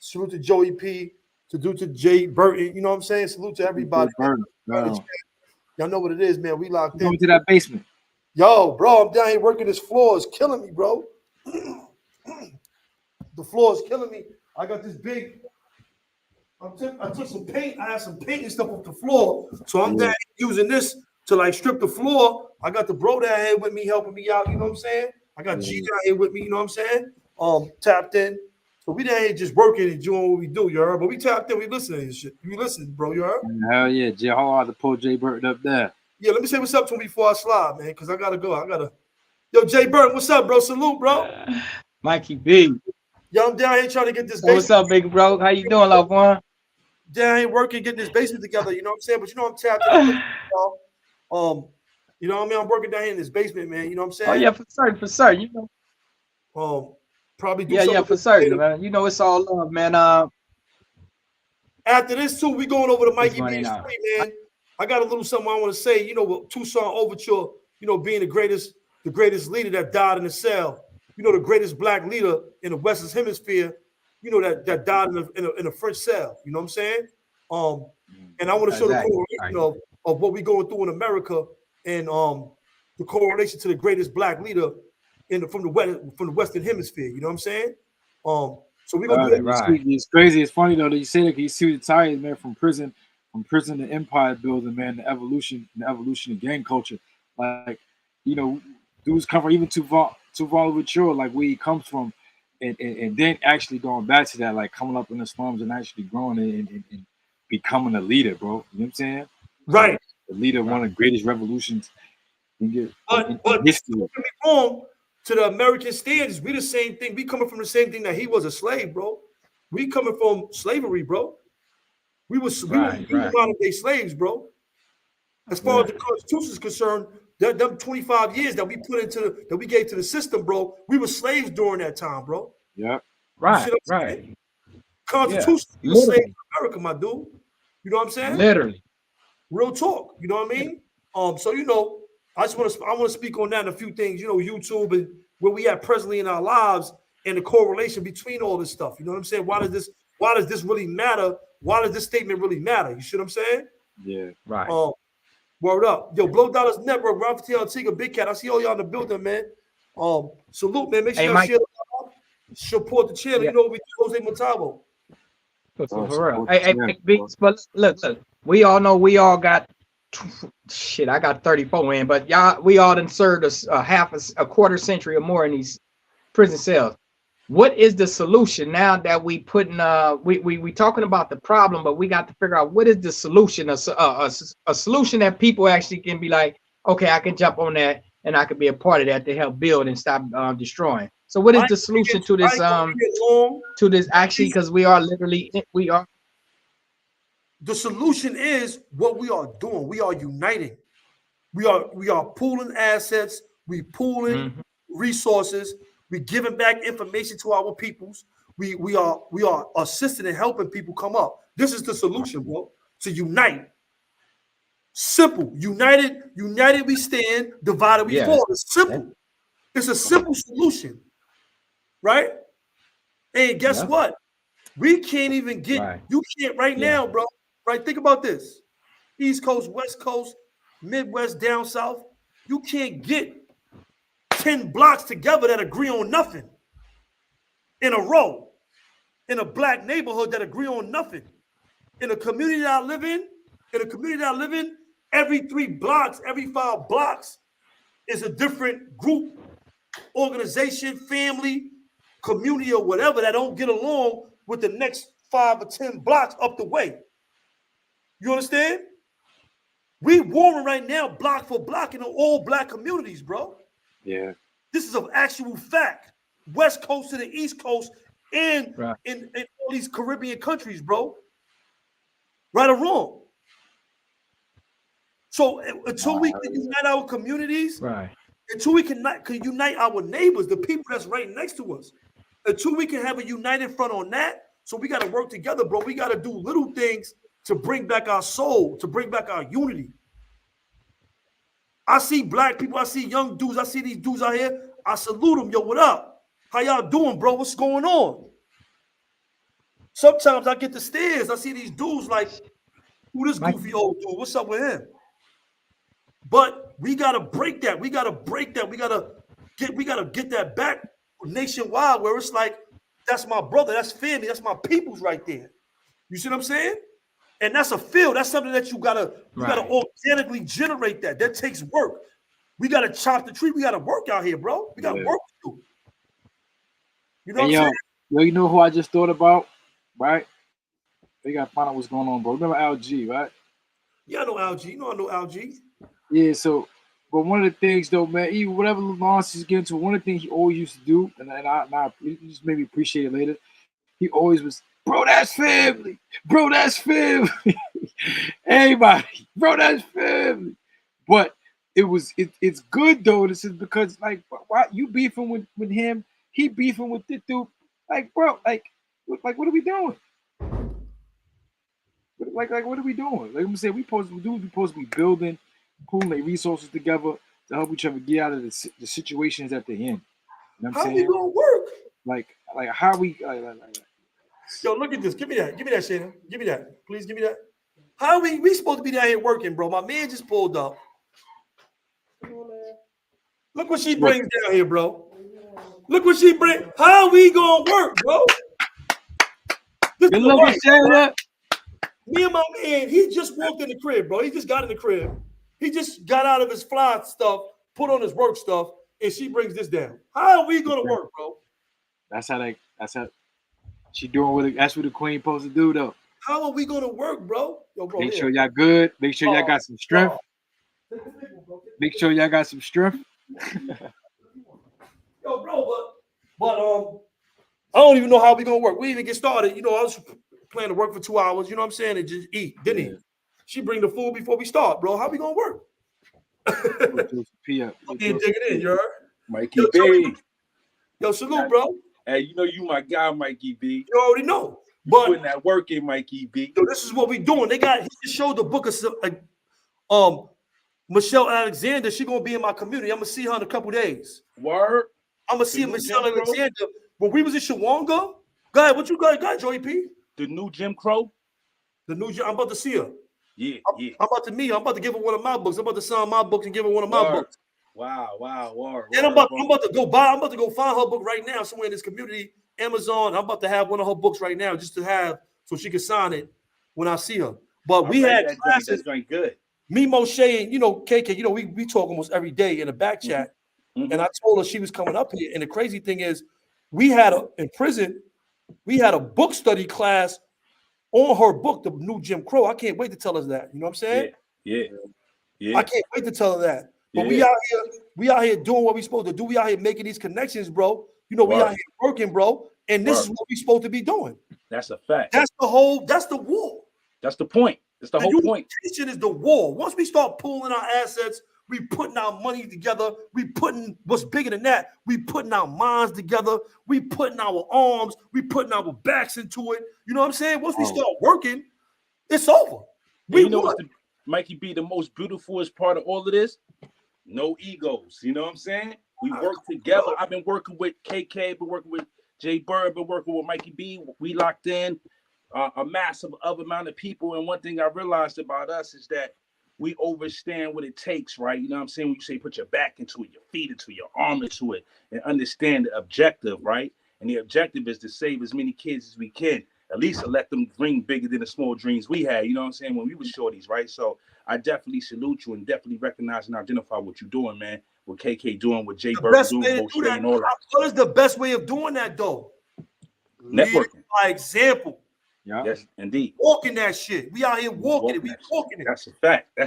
S5: Salute to Joey P. Salute to Jay Burton. You know what I'm saying? Salute to everybody.
S1: Burn.
S5: Y'all know what it is, man. We locked in.
S1: Going to that basement.
S5: Yo, bro, I'm down here working this floor. It's killing me, bro. The floor is killing me. I got this big. I took some paint. I had some paint and stuff off the floor. So I'm down here using this to like strip the floor. I got the bro down here with me helping me out. You know what I'm saying? I got G down here with me. You know what I'm saying? Tapped in. So we down here just working and doing what we do, you heard? But we tapped in. We listening to this shit. You listening, bro? You heard?
S1: Hell yeah, Jay. How hard to pull Jay Burton up there?
S5: Yeah. Let me say what's up to him before I slide, man. Cause I gotta go. Yo, Jay Burton, what's up, bro? Salute, bro.
S2: Mikey B.
S5: Yo, I'm down here trying to get this
S2: So
S5: basement.
S2: what's up, big bro? How you doing, love one?
S5: Down here working, getting this basement together. You know what I'm saying? But you know I'm tapped in. I'm listening, y'all. You know what I mean? I'm working down here in this basement, man. You know what I'm saying?
S2: Oh yeah, for certain. You know.
S5: Probably do
S2: Yeah,
S5: something
S2: for certain, man. You know it's all love, man.
S5: after this too. We going over to
S2: It's
S5: Mikey B
S2: running
S5: the
S2: out.
S5: Street, man. I got a little something I want to say. You know, with Tucson Overture, you know, being the greatest leader that died in the cell. You know, the greatest black leader in the Western Hemisphere. You know that died in a French cell. You know what I'm saying? And I want to show the correlation of what we going through in America and the correlation to the greatest black leader from the Western Hemisphere. You know what I'm saying? So we're gonna do it.
S1: It's crazy. It's funny though that you say that. 'Cause you see the ties, man, from prison to empire building, man. The evolution of gang culture. Like, you know, dudes come from even too mature, like where he comes from, and then actually going back to that, like coming up in the slums and actually growing and becoming a leader, bro. You know what I'm saying?
S5: Right.
S1: Like, the leader of one of the greatest revolutions in
S5: But
S1: history.
S5: don't get me wrong, to the American standards, we the same thing. We coming from the same thing that he was a slave, bro. We coming from slavery, bro. We were modern day slaves, bro. As far as the Constitution is concerned, them 25 years that we put that we gave to the system, bro, we were slaves during that time, bro.
S1: Yep.
S2: Right.
S5: Constitution, we were slaves in America, my dude. You know what I'm saying?
S2: Literally.
S5: Real talk. You know what I mean? So I want to speak on that and a few things. YouTube and where we at presently in our lives and the correlation between all this stuff. You know what I'm saying? Why does this really matter? Why does this statement really matter? You see what I'm saying?
S1: Yeah.
S2: Right.
S5: Word up. Yo, Blow Dollars Network, Ralph T. Antigua, Big Cat. I see all y'all in the building, man. Salute, man. Make sure
S2: Hey,
S5: y'all
S2: Mike.
S5: share, support the channel.
S2: Yeah.
S5: You know what we do, Jose Montalvo.
S2: For real. Hey, but look. We all know we all got shit. I got 34 in, but we all done served a quarter century or more in these prison cells. What is the solution now that we putting we talking about the problem, but we got to figure out what is the solution, a solution that people actually can be like, okay, I can jump on that and I can be a part of that to help build and stop destroying. So what is the solution to this actually, because we are
S5: the solution is what we are doing. We are uniting. We are pooling assets, we pooling resources, we giving back information to our peoples. We are assisting and helping people come up. This is the solution, bro. To unite. Simple. United we stand, divided we fall. It's simple. It's a simple solution. Right? And guess what? We can't even get you can't now, bro. Right? Think about this. East Coast, West Coast, Midwest, down south. You can't get 10 blocks together that agree on nothing in a row, in a black neighborhood that agree on nothing. In a community that I live in, every 3 blocks, every 5 blocks is a different group, organization, family, community, or whatever that don't get along with the next 5 or 10 blocks up the way. You understand? We warring right now, block for block, in all black communities, bro.
S1: Yeah.
S5: This is an actual fact. West Coast to the East Coast and in all these Caribbean countries, bro. Right or wrong. So until we can unite our communities, until we can unite our neighbors, the people that's right next to us, until we can have a united front on that, so we got to work together, bro. We got to do little things to bring back our soul, to bring back our unity. I see black people, I see young dudes, I see these dudes out here. I salute them. Yo, what up? How y'all doing, bro? What's going on? Sometimes I get the stares. I see these dudes like, who this goofy old dude? What's up with him? But we gotta break that. We gotta break that. We gotta get that back nationwide, where it's like, that's my brother, that's family, that's my peoples right there. You see what I'm saying? And that's a field. That's something that you gotta organically generate that. That takes work. We gotta chop the tree. We gotta work out here, bro. We got work to do. You know what I'm saying?
S1: Yo, you know who I just thought about, right? We gotta find out what's going on, bro. Remember LG, right?
S5: Yeah, I know LG. You know I know LG.
S1: Yeah, so, but one of the things though, man, even whatever nonsense get into, one of the things he always used to do, and I it just made me appreciate it later. He always was, bro, that's family. Bro, that's family. Everybody, bro, that's family. But it's good though. This is because, like, why you beefing with him? He beefing with this dude. Like, bro, like what are we doing? Like what are we doing? Like I'm saying, we supposed to be building, pooling their resources together to help each other get out of the situations that they're in. You know what I'm saying?
S5: How we gonna work?
S1: Like how we
S5: Yo, look at this. Give me that, Shayna. Give me that. Please give me that. How we supposed to be down here working, bro? My man just pulled up. Look what she brings down here, bro. Look what she brings. How we gonna work, bro? Good looking, Shayna. Me and my man, he just walked in the crib, bro. He just got in the crib. He just got out of his fly stuff, put on his work stuff, and she brings this down. How are we gonna work, bro?
S1: That's how she doing that's what the queen supposed to do though.
S5: How are we gonna work, bro? Yo, bro,
S1: make sure y'all good. Make sure y'all got some strength. Make sure y'all got some strength.
S5: Yo, bro, but I don't even know how we gonna work. We didn't even get started. You know, I was planning to work for 2 hours. You know what I'm saying? And just eat, didn't he? She bring the food before we start, bro. How we gonna work?
S4: Dig
S5: it in, you heard?
S4: Mikey B.
S5: Yo, salute, bro.
S4: Hey, you know you my guy, Mikey B.
S5: You already know.
S4: You putting that work in, Mikey B.
S5: Yo, this is what we doing. He just showed the book of Michelle Alexander, she gonna be in my community. I'm gonna see her in a couple days.
S4: Word.
S5: I'm gonna see Michelle Alexander. When we was in Shawanga, go ahead, what you got, Joey P?
S4: The new Jim Crow.
S5: The new, I'm about to see her.
S4: Yeah,
S5: I'm about to meet her. I'm about to give her one of my books. I'm about to sign my books and give her one of my books.
S4: Wow, word.
S5: And I'm about to go buy. I'm about to go find her book right now somewhere in this community, Amazon. I'm about to have one of her books right now just to have so she can sign it when I see her. But we had classes.
S4: That's going good.
S5: Me, Moshe, and KK, we talk almost every day in a back chat. Mm-hmm. And I told her she was coming up here. And the crazy thing is, in prison, we had a book study class on her book, The New Jim Crow. I can't wait to tell us that. You know what I'm saying?
S4: Yeah.
S5: I can't wait to tell her that. But we out here doing what we supposed to do. We out here making these connections, bro. We out here working, bro. And this is what we supposed to be doing.
S4: That's a fact.
S5: That's the war.
S4: That's the point. That's the whole point.
S5: Education is the war. Once we start pooling our assets, we putting our money together. We putting what's bigger than that. We putting our minds together. We putting our arms. We putting our backs into it. You know what I'm saying? Once we start working, it's over.
S4: Mikey B, the most beautifulest part of all of this? No egos. You know what I'm saying? We work together. I've been working with KK, been working with Jay Bird, been working with Mikey B. We locked in a massive amount of people. And one thing I realized about us is that we understand what it takes, right? You know what I'm saying? When you say put your back into it, your feet into it, your arm into it, and understand the objective, right? And the objective is to save as many kids as we can, at least to let them dream bigger than the small dreams we had, you know what I'm saying, when we were shorties, right? So I definitely salute you and definitely recognize and identify what you're doing, man, what KK doing, what Jay Bird doing, and all that.
S5: What is the best way of doing that, though?
S4: Networking.
S5: By example.
S4: Yeah. Yes, indeed.
S5: Walking that shit. We out here walking it. We walking it.
S4: That's a fact. Huh?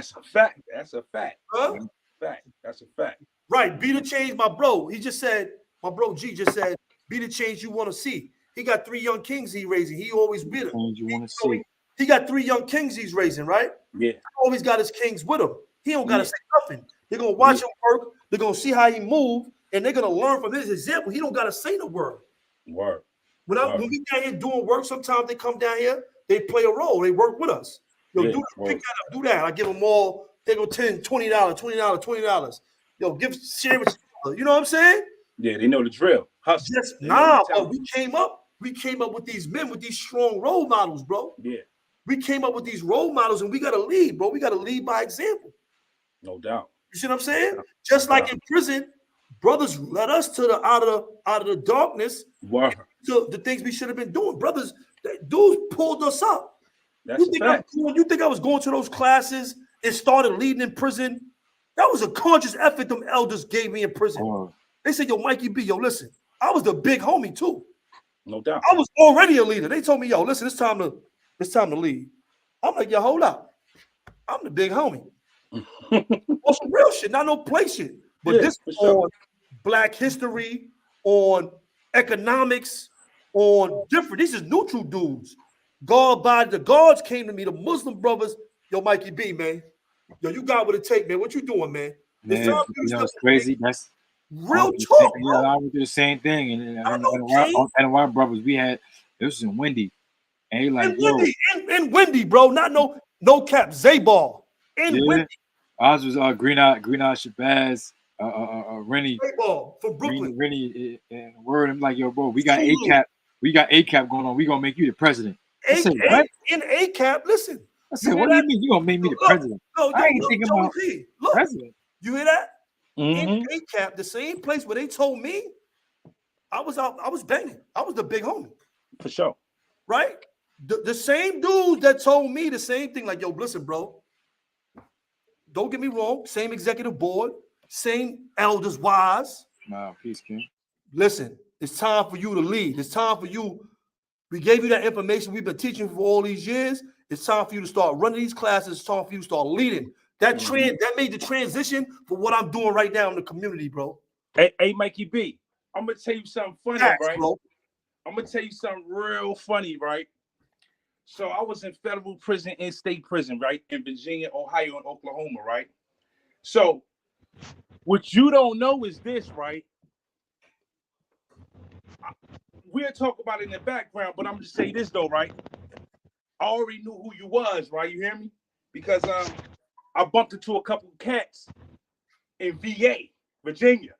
S4: That's a fact.
S5: Right. Be the change, my bro. He just said, my bro G just said, be the change you want to see. He got 3 young kings he raising. He always be them.
S1: You want to see.
S5: He got 3 young kings he's raising, right?
S4: Yeah.
S5: He always got his kings with him. He don't got to say nothing. They're going to watch him work. They're going to see how he move. And they're going to learn from his example. He don't got to say the word. When we down here doing work, sometimes they come down here, they play a role. They work with us. Yo, do that, pick that up, do that. I give them all, they go $10, $20, $20. Yo, share with you. You know what I'm saying?
S4: Yeah, they know the drill.
S5: But we came up with these men, with these strong role models, bro.
S4: Yeah.
S5: We came up with these role models, and we got to lead, bro. We got to lead by example.
S4: No doubt.
S5: You see what I'm saying? Just like in prison, brothers led us to out of the darkness. To the things we should have been doing. Brothers, dudes pulled us up. You think I was going to those classes and started leading in prison? That was a conscious effort them elders gave me in prison. They said, yo, Mikey B, yo, listen, I was the big homie too.
S4: No doubt.
S5: I was already a leader. They told me, yo, listen, it's time to lead. I'm like, yo, hold up. I'm the big homie. On some real shit, not no play shit. But this is on Black history, on economics, on different. These is neutral dudes. The guards came to me, the Muslim brothers. Yo, Mikey B, man. Yo, you got what it take, man. What you doing, man?
S1: It's crazy. That's
S5: real talk, bro.
S1: I would do the same thing. And our brothers, this was in Wendy. And he like,
S5: in Wendy, bro. Not no cap, Zayball. Wendy.
S1: Ours was Green Eye Shabazz. Rennie
S5: from Brooklyn.
S1: Rennie and word. I'm like, yo, bro, we got ACAP. We got ACAP going on. We gonna make you the president. I said, what?
S5: In ACAP, listen.
S1: I said, what do you mean you gonna make me the president? I ain't thinking about president.
S5: You hear that? In ACAP, the same place where they told me I was banging. I was the big homie.
S4: For sure.
S5: Right? The same dudes that told me the same thing, like, yo, listen, bro. Don't get me wrong. Same executive board, same elders wise.
S1: Nah, peace, King.
S5: Listen, it's time for you to lead. It's time for you. We gave you that information we've been teaching for all these years. It's time for you to start running these classes. It's time for you to start leading. That made the transition for what I'm doing right now in the community, bro.
S4: Hey, Mikey B, I'm gonna tell you something funny, right? Bro. I'm gonna tell you something real funny, right? So I was in federal prison and state prison, right? In Virginia, Ohio, and Oklahoma, right? So what you don't know is this, right? We'll talk about it in the background, but I'm gonna say this though, right? I already knew who you was, right? You hear me? Because I bumped into a couple of cats in VA, Virginia,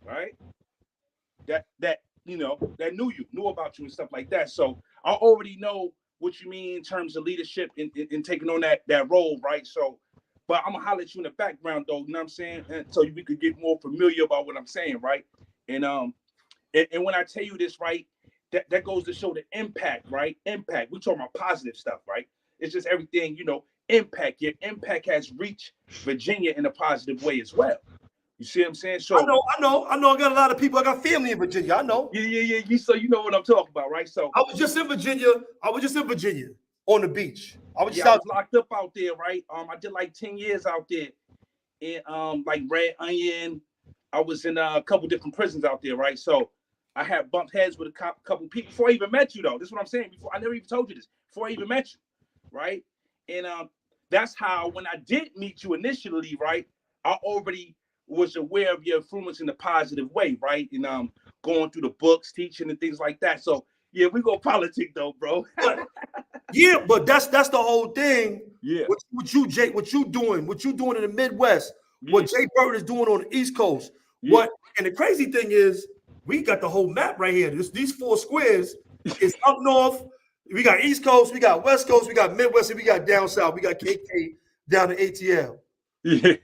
S4: right? That you know that knew about you and stuff like that. So I already know what you mean in terms of leadership in taking on that role, right? So, but I'm gonna holler at you in the background though, you know what I'm saying? And so we could get more familiar about what I'm saying, right? And and when I tell you this, right, that goes to show the impact, right? Impact. We talking about positive stuff, right? It's just everything, impact. Your impact has reached Virginia in a positive way as well. You see what I'm saying? So
S5: I know. I got a lot of people. I got family in Virginia. I know.
S4: Yeah. You know what I'm talking about, right? So
S5: I was just in Virginia on the beach.
S4: I was locked up out there, right? I did like 10 years out there in like Red Onion. I was in a couple different prisons out there, right? So I had bumped heads with a couple people before I even met you, though. This is what I'm saying. Before I never even told you this. Before I even met you, right? And that's how when I did meet you initially, right? I already was aware of your influence in a positive way, right? And going through the books, teaching, and things like that. So yeah, we go politic though, bro.
S5: Yeah, but that's the whole thing.
S4: Yeah.
S5: What you doing in the Midwest, what Jay Burton is doing on the East Coast.
S4: Yeah.
S5: And the crazy thing is, we got the whole map right here. These 4 squares is up north. We got East Coast, we got West Coast, we got Midwest, and we got down south. We got KK down to ATL.
S4: Yeah.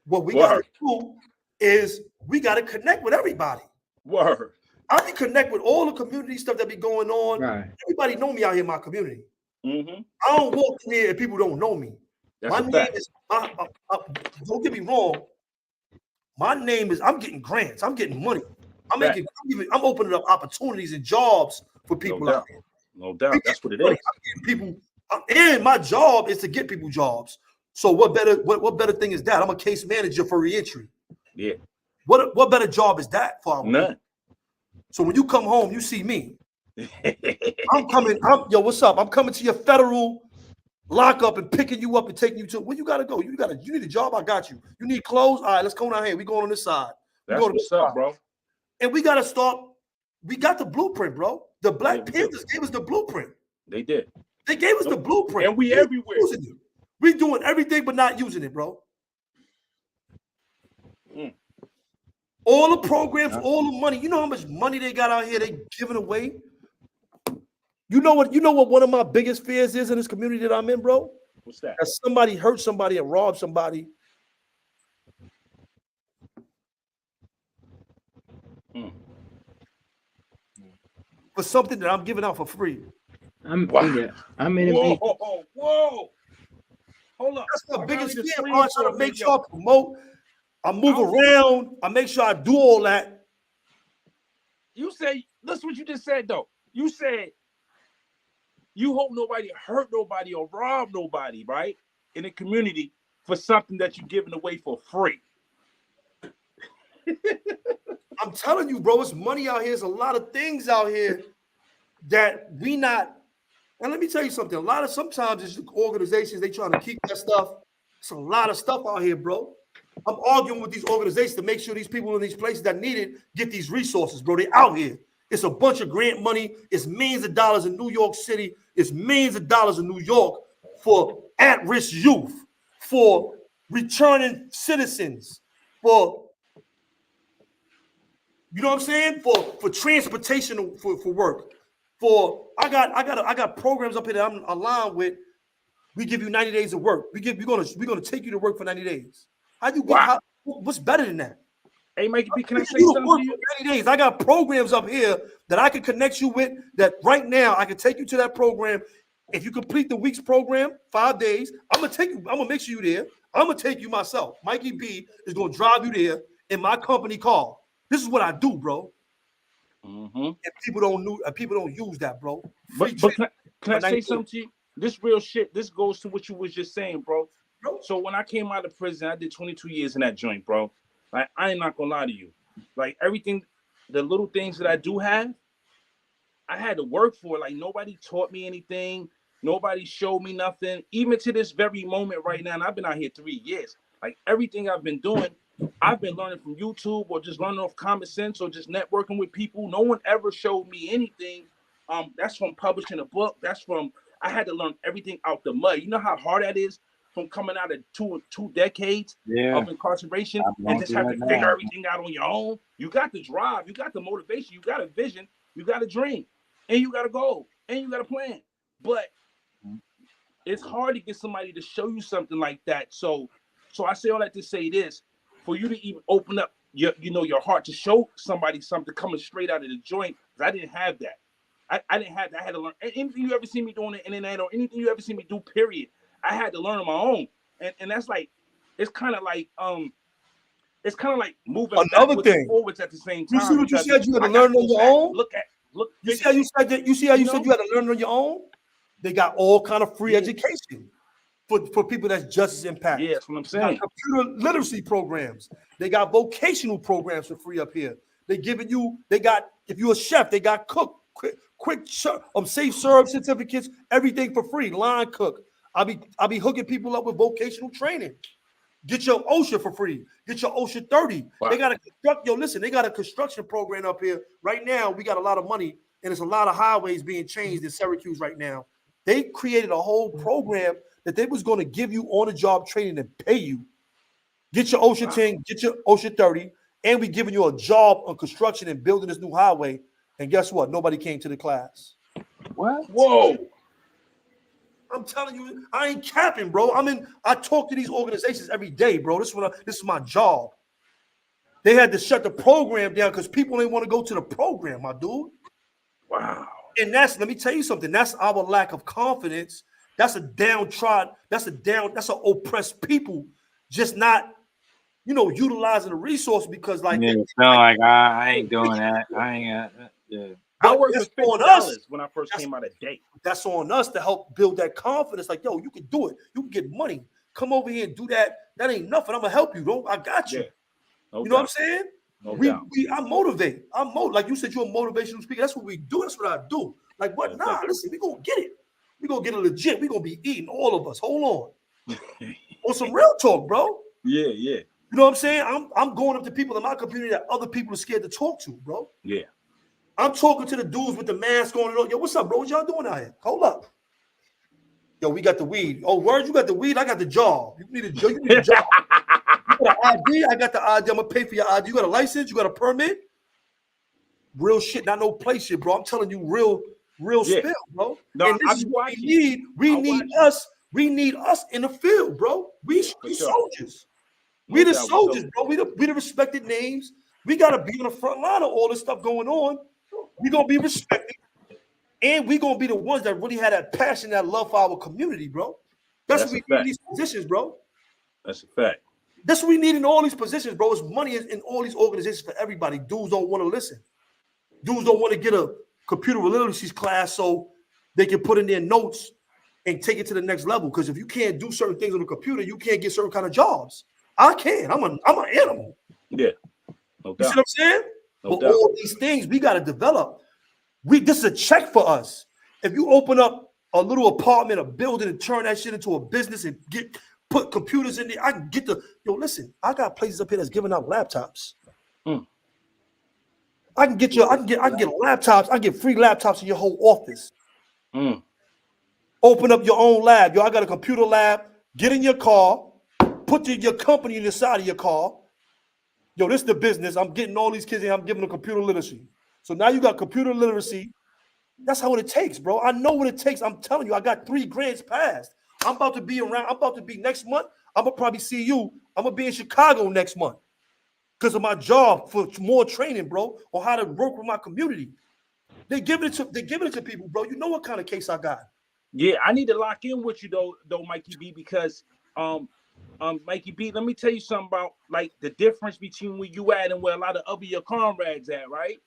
S5: What we got to do is we got to connect with everybody.
S4: Word.
S5: I can connect with all the community stuff that be going on.
S2: Right.
S5: Everybody know me out here in my community.
S4: Mm-hmm.
S5: I don't walk in here and people don't know me.
S4: That's
S5: my name is. Don't get me wrong. My name is. I'm getting grants. I'm getting money. I'm opening up opportunities and jobs for people out here.
S4: No doubt. That's what it is.
S5: I'm getting people, and my job is to get people jobs. So what better thing is that? I'm a case manager for reentry.
S4: Yeah.
S5: What better job is that for?
S4: None.
S5: So when you come home, you see me. I'm coming. Yo, what's up? I'm coming to your federal lockup and picking you up and taking you to where you gotta go. You need a job. I got you. You need clothes. All right, let's go down here. We going on this side.
S4: That's what's up, bro.
S5: And we gotta start. We got the blueprint, bro. The Black Panthers gave us the blueprint.
S4: They did.
S5: They gave us the blueprint.
S4: And we everywhere.
S5: We doing everything but not using it, bro. All the programs, all the money. You know how much money they got out here they giving away? You know what one of my biggest fears is in this community that I'm in, bro?
S4: What's that?
S5: That somebody hurt somebody and robbed somebody. For something that I'm giving out for free.
S2: I'm in it.
S4: Whoa. Hold up.
S5: That's the biggest fear. I'm trying to make sure I promote. I move around. I make sure I do all that.
S4: You say, listen what you just said, though. You said you hope nobody hurt nobody or rob nobody, right? In the community for something that you're giving away for free.
S5: I'm telling you, bro, it's money out here. There's a lot of things out here that we not. And let me tell you something. Sometimes it's organizations, they trying to keep that stuff. It's a lot of stuff out here, bro. I'm arguing with these organizations to make sure these people in these places that need it get these resources, bro. They out here. It's a bunch of grant money. It's millions of dollars in New York City. It's millions of dollars in New York for at-risk youth, for returning citizens, for, you know what I'm saying? For transportation for work. I got programs up here that I'm aligned with. We give you 90 days of work. We're gonna take you to work for 90 days. What's better than that?
S4: Hey, Mikey B, can I say something to you?
S5: 90 days. I got programs up here that I can connect you with. That right now I can take you to that program. If you complete the week's program, 5 days, I'm gonna make sure you there. I'm gonna take you myself. Mikey B is gonna drive you there in my company car. This is what I do, bro.
S4: Mm-hmm.
S5: And people don't use that, bro.
S4: But can I say something to you? This real shit. This goes to what you was just saying, bro. So when I came out of prison, I did 22 years in that joint, bro. Like, I ain't not gonna lie to you. Like, everything, the little things that I do have, I had to work for it. Like, nobody taught me anything. Nobody showed me nothing. Even to this very moment right now, and I've been out here 3 years. Like, everything I've been doing, I've been learning from YouTube or just learning off common sense or just networking with people. No one ever showed me anything. That's from publishing a book. I had to learn everything out the mud. You know how hard that is from coming out of two decades of incarceration and just have to figure everything out on your own. You got the drive, you got the motivation, you got a vision, you got a dream, and you got a goal, and you got a plan. But it's hard to get somebody to show you something like that. So I say all that to say this: for you to even open up your heart to show somebody something coming straight out of the joint, because I didn't have that. I didn't have that. I had to learn. Anything you ever see me do on the internet or anything you ever see me do, period, I had to learn on my own. And that's like, it's kind of like moving backwards and forwards at the same time.
S5: You see what you said? You had to learn on your own.
S4: Look.
S5: You see how you said that? You see how you said you had to learn on your own? They got all kind of free education for people that's just as impacted.
S4: Yeah, that's what I'm saying.
S5: Computer literacy programs. They got vocational programs for free up here. They got, if you're a chef, they got quick safe serve certificates, everything for free. Line cook. I'll be hooking people up with vocational training. Get your OSHA for free. Get your OSHA 30. Wow. They got they got a construction program up here. Right now, we got a lot of money, and there's a lot of highways being changed in Syracuse right now. They created a whole program that they was going to give you on-the-job training and pay you. Get your OSHA 10, get your OSHA 30, and we giving you a job on construction and building this new highway. And guess what? Nobody came to the class.
S4: What? Whoa.
S5: I'm telling you, I ain't capping, bro. I talk to these organizations every day, bro. This is my job. They had to shut the program down because people didn't want to go to the program, my dude.
S4: Wow.
S5: And let me tell you something. That's our lack of confidence. That's a downtrodden, that's an oppressed people just not, utilizing the resource because I
S6: ain't doing that. I ain't
S4: I worked with $50 when I first came out of date.
S5: That's on us to help build that confidence. Like, yo, you can do it. You can get money. Come over here and do that. That ain't nothing. I'm gonna help you, bro. I got you.
S4: Yeah.
S5: You know what I'm saying?
S4: I
S5: motivate. Like you said, you're a motivational speaker. That's what we do. That's what I do. Like, what? Nah, listen, we gonna get it. We gonna get it legit. We gonna be eating, all of us. Hold on. On some real talk, bro.
S4: Yeah.
S5: You know what I'm saying? I'm going up to people in my community that other people are scared to talk to, bro.
S4: Yeah.
S5: I'm talking to the dudes with the mask on. Yo, what's up, bro? What y'all doing out here? Hold up. Yo, we got the weed. Oh, word, you got the weed? I got the job. You need a job. You got an ID? I got the ID. I'm going to pay for your ID. You got a license? You got a permit? Real shit, not no play shit, bro. I'm telling you real spill, bro.
S4: No,
S5: and this is what we need. We need us in the field, bro. We soldiers. We the soldiers, bro. We the respected names. We got to be on the front line of all this stuff going on. We're going to be respected. And we're going to be the ones that really had that passion, that love for our community, bro. That's what we need in these positions, bro.
S4: That's a fact.
S5: That's what we need in all these positions, bro. It's money in all these organizations for everybody. Dudes don't want to listen. Dudes don't want to get a computer literacy class so they can put in their notes and take it to the next level. Because if you can't do certain things on the computer, you can't get certain kind of jobs. I can. I'm an animal.
S4: Yeah.
S5: You see what I'm saying? But all these things we got to develop. This is a check for us. If you open up a little apartment, a building, and turn that shit into a business and put computers in there, I can get listen, I got places up here that's giving out laptops. I can get laptops, I get free laptops in your whole office. Open up your own lab. Yo, I got a computer lab. Get in your car, put your company in the side of your car. Yo, this is the business. I'm getting all these kids in. I'm giving them computer literacy. So now you got computer literacy. That's how it takes, bro. I know what it takes. I'm telling you, I got 3 grants passed. I'm about to be around. I'm about to be next month. I'm going to probably see you. I'm going to be in Chicago next month because of my job for more training, bro, on how to work with my community. They're giving it to people, bro. You know what kind of case I got.
S4: Yeah, I need to lock in with you, though, Mikey B, because Mikey B, let me tell you something about like the difference between where you at and where a lot of other your comrades at, right?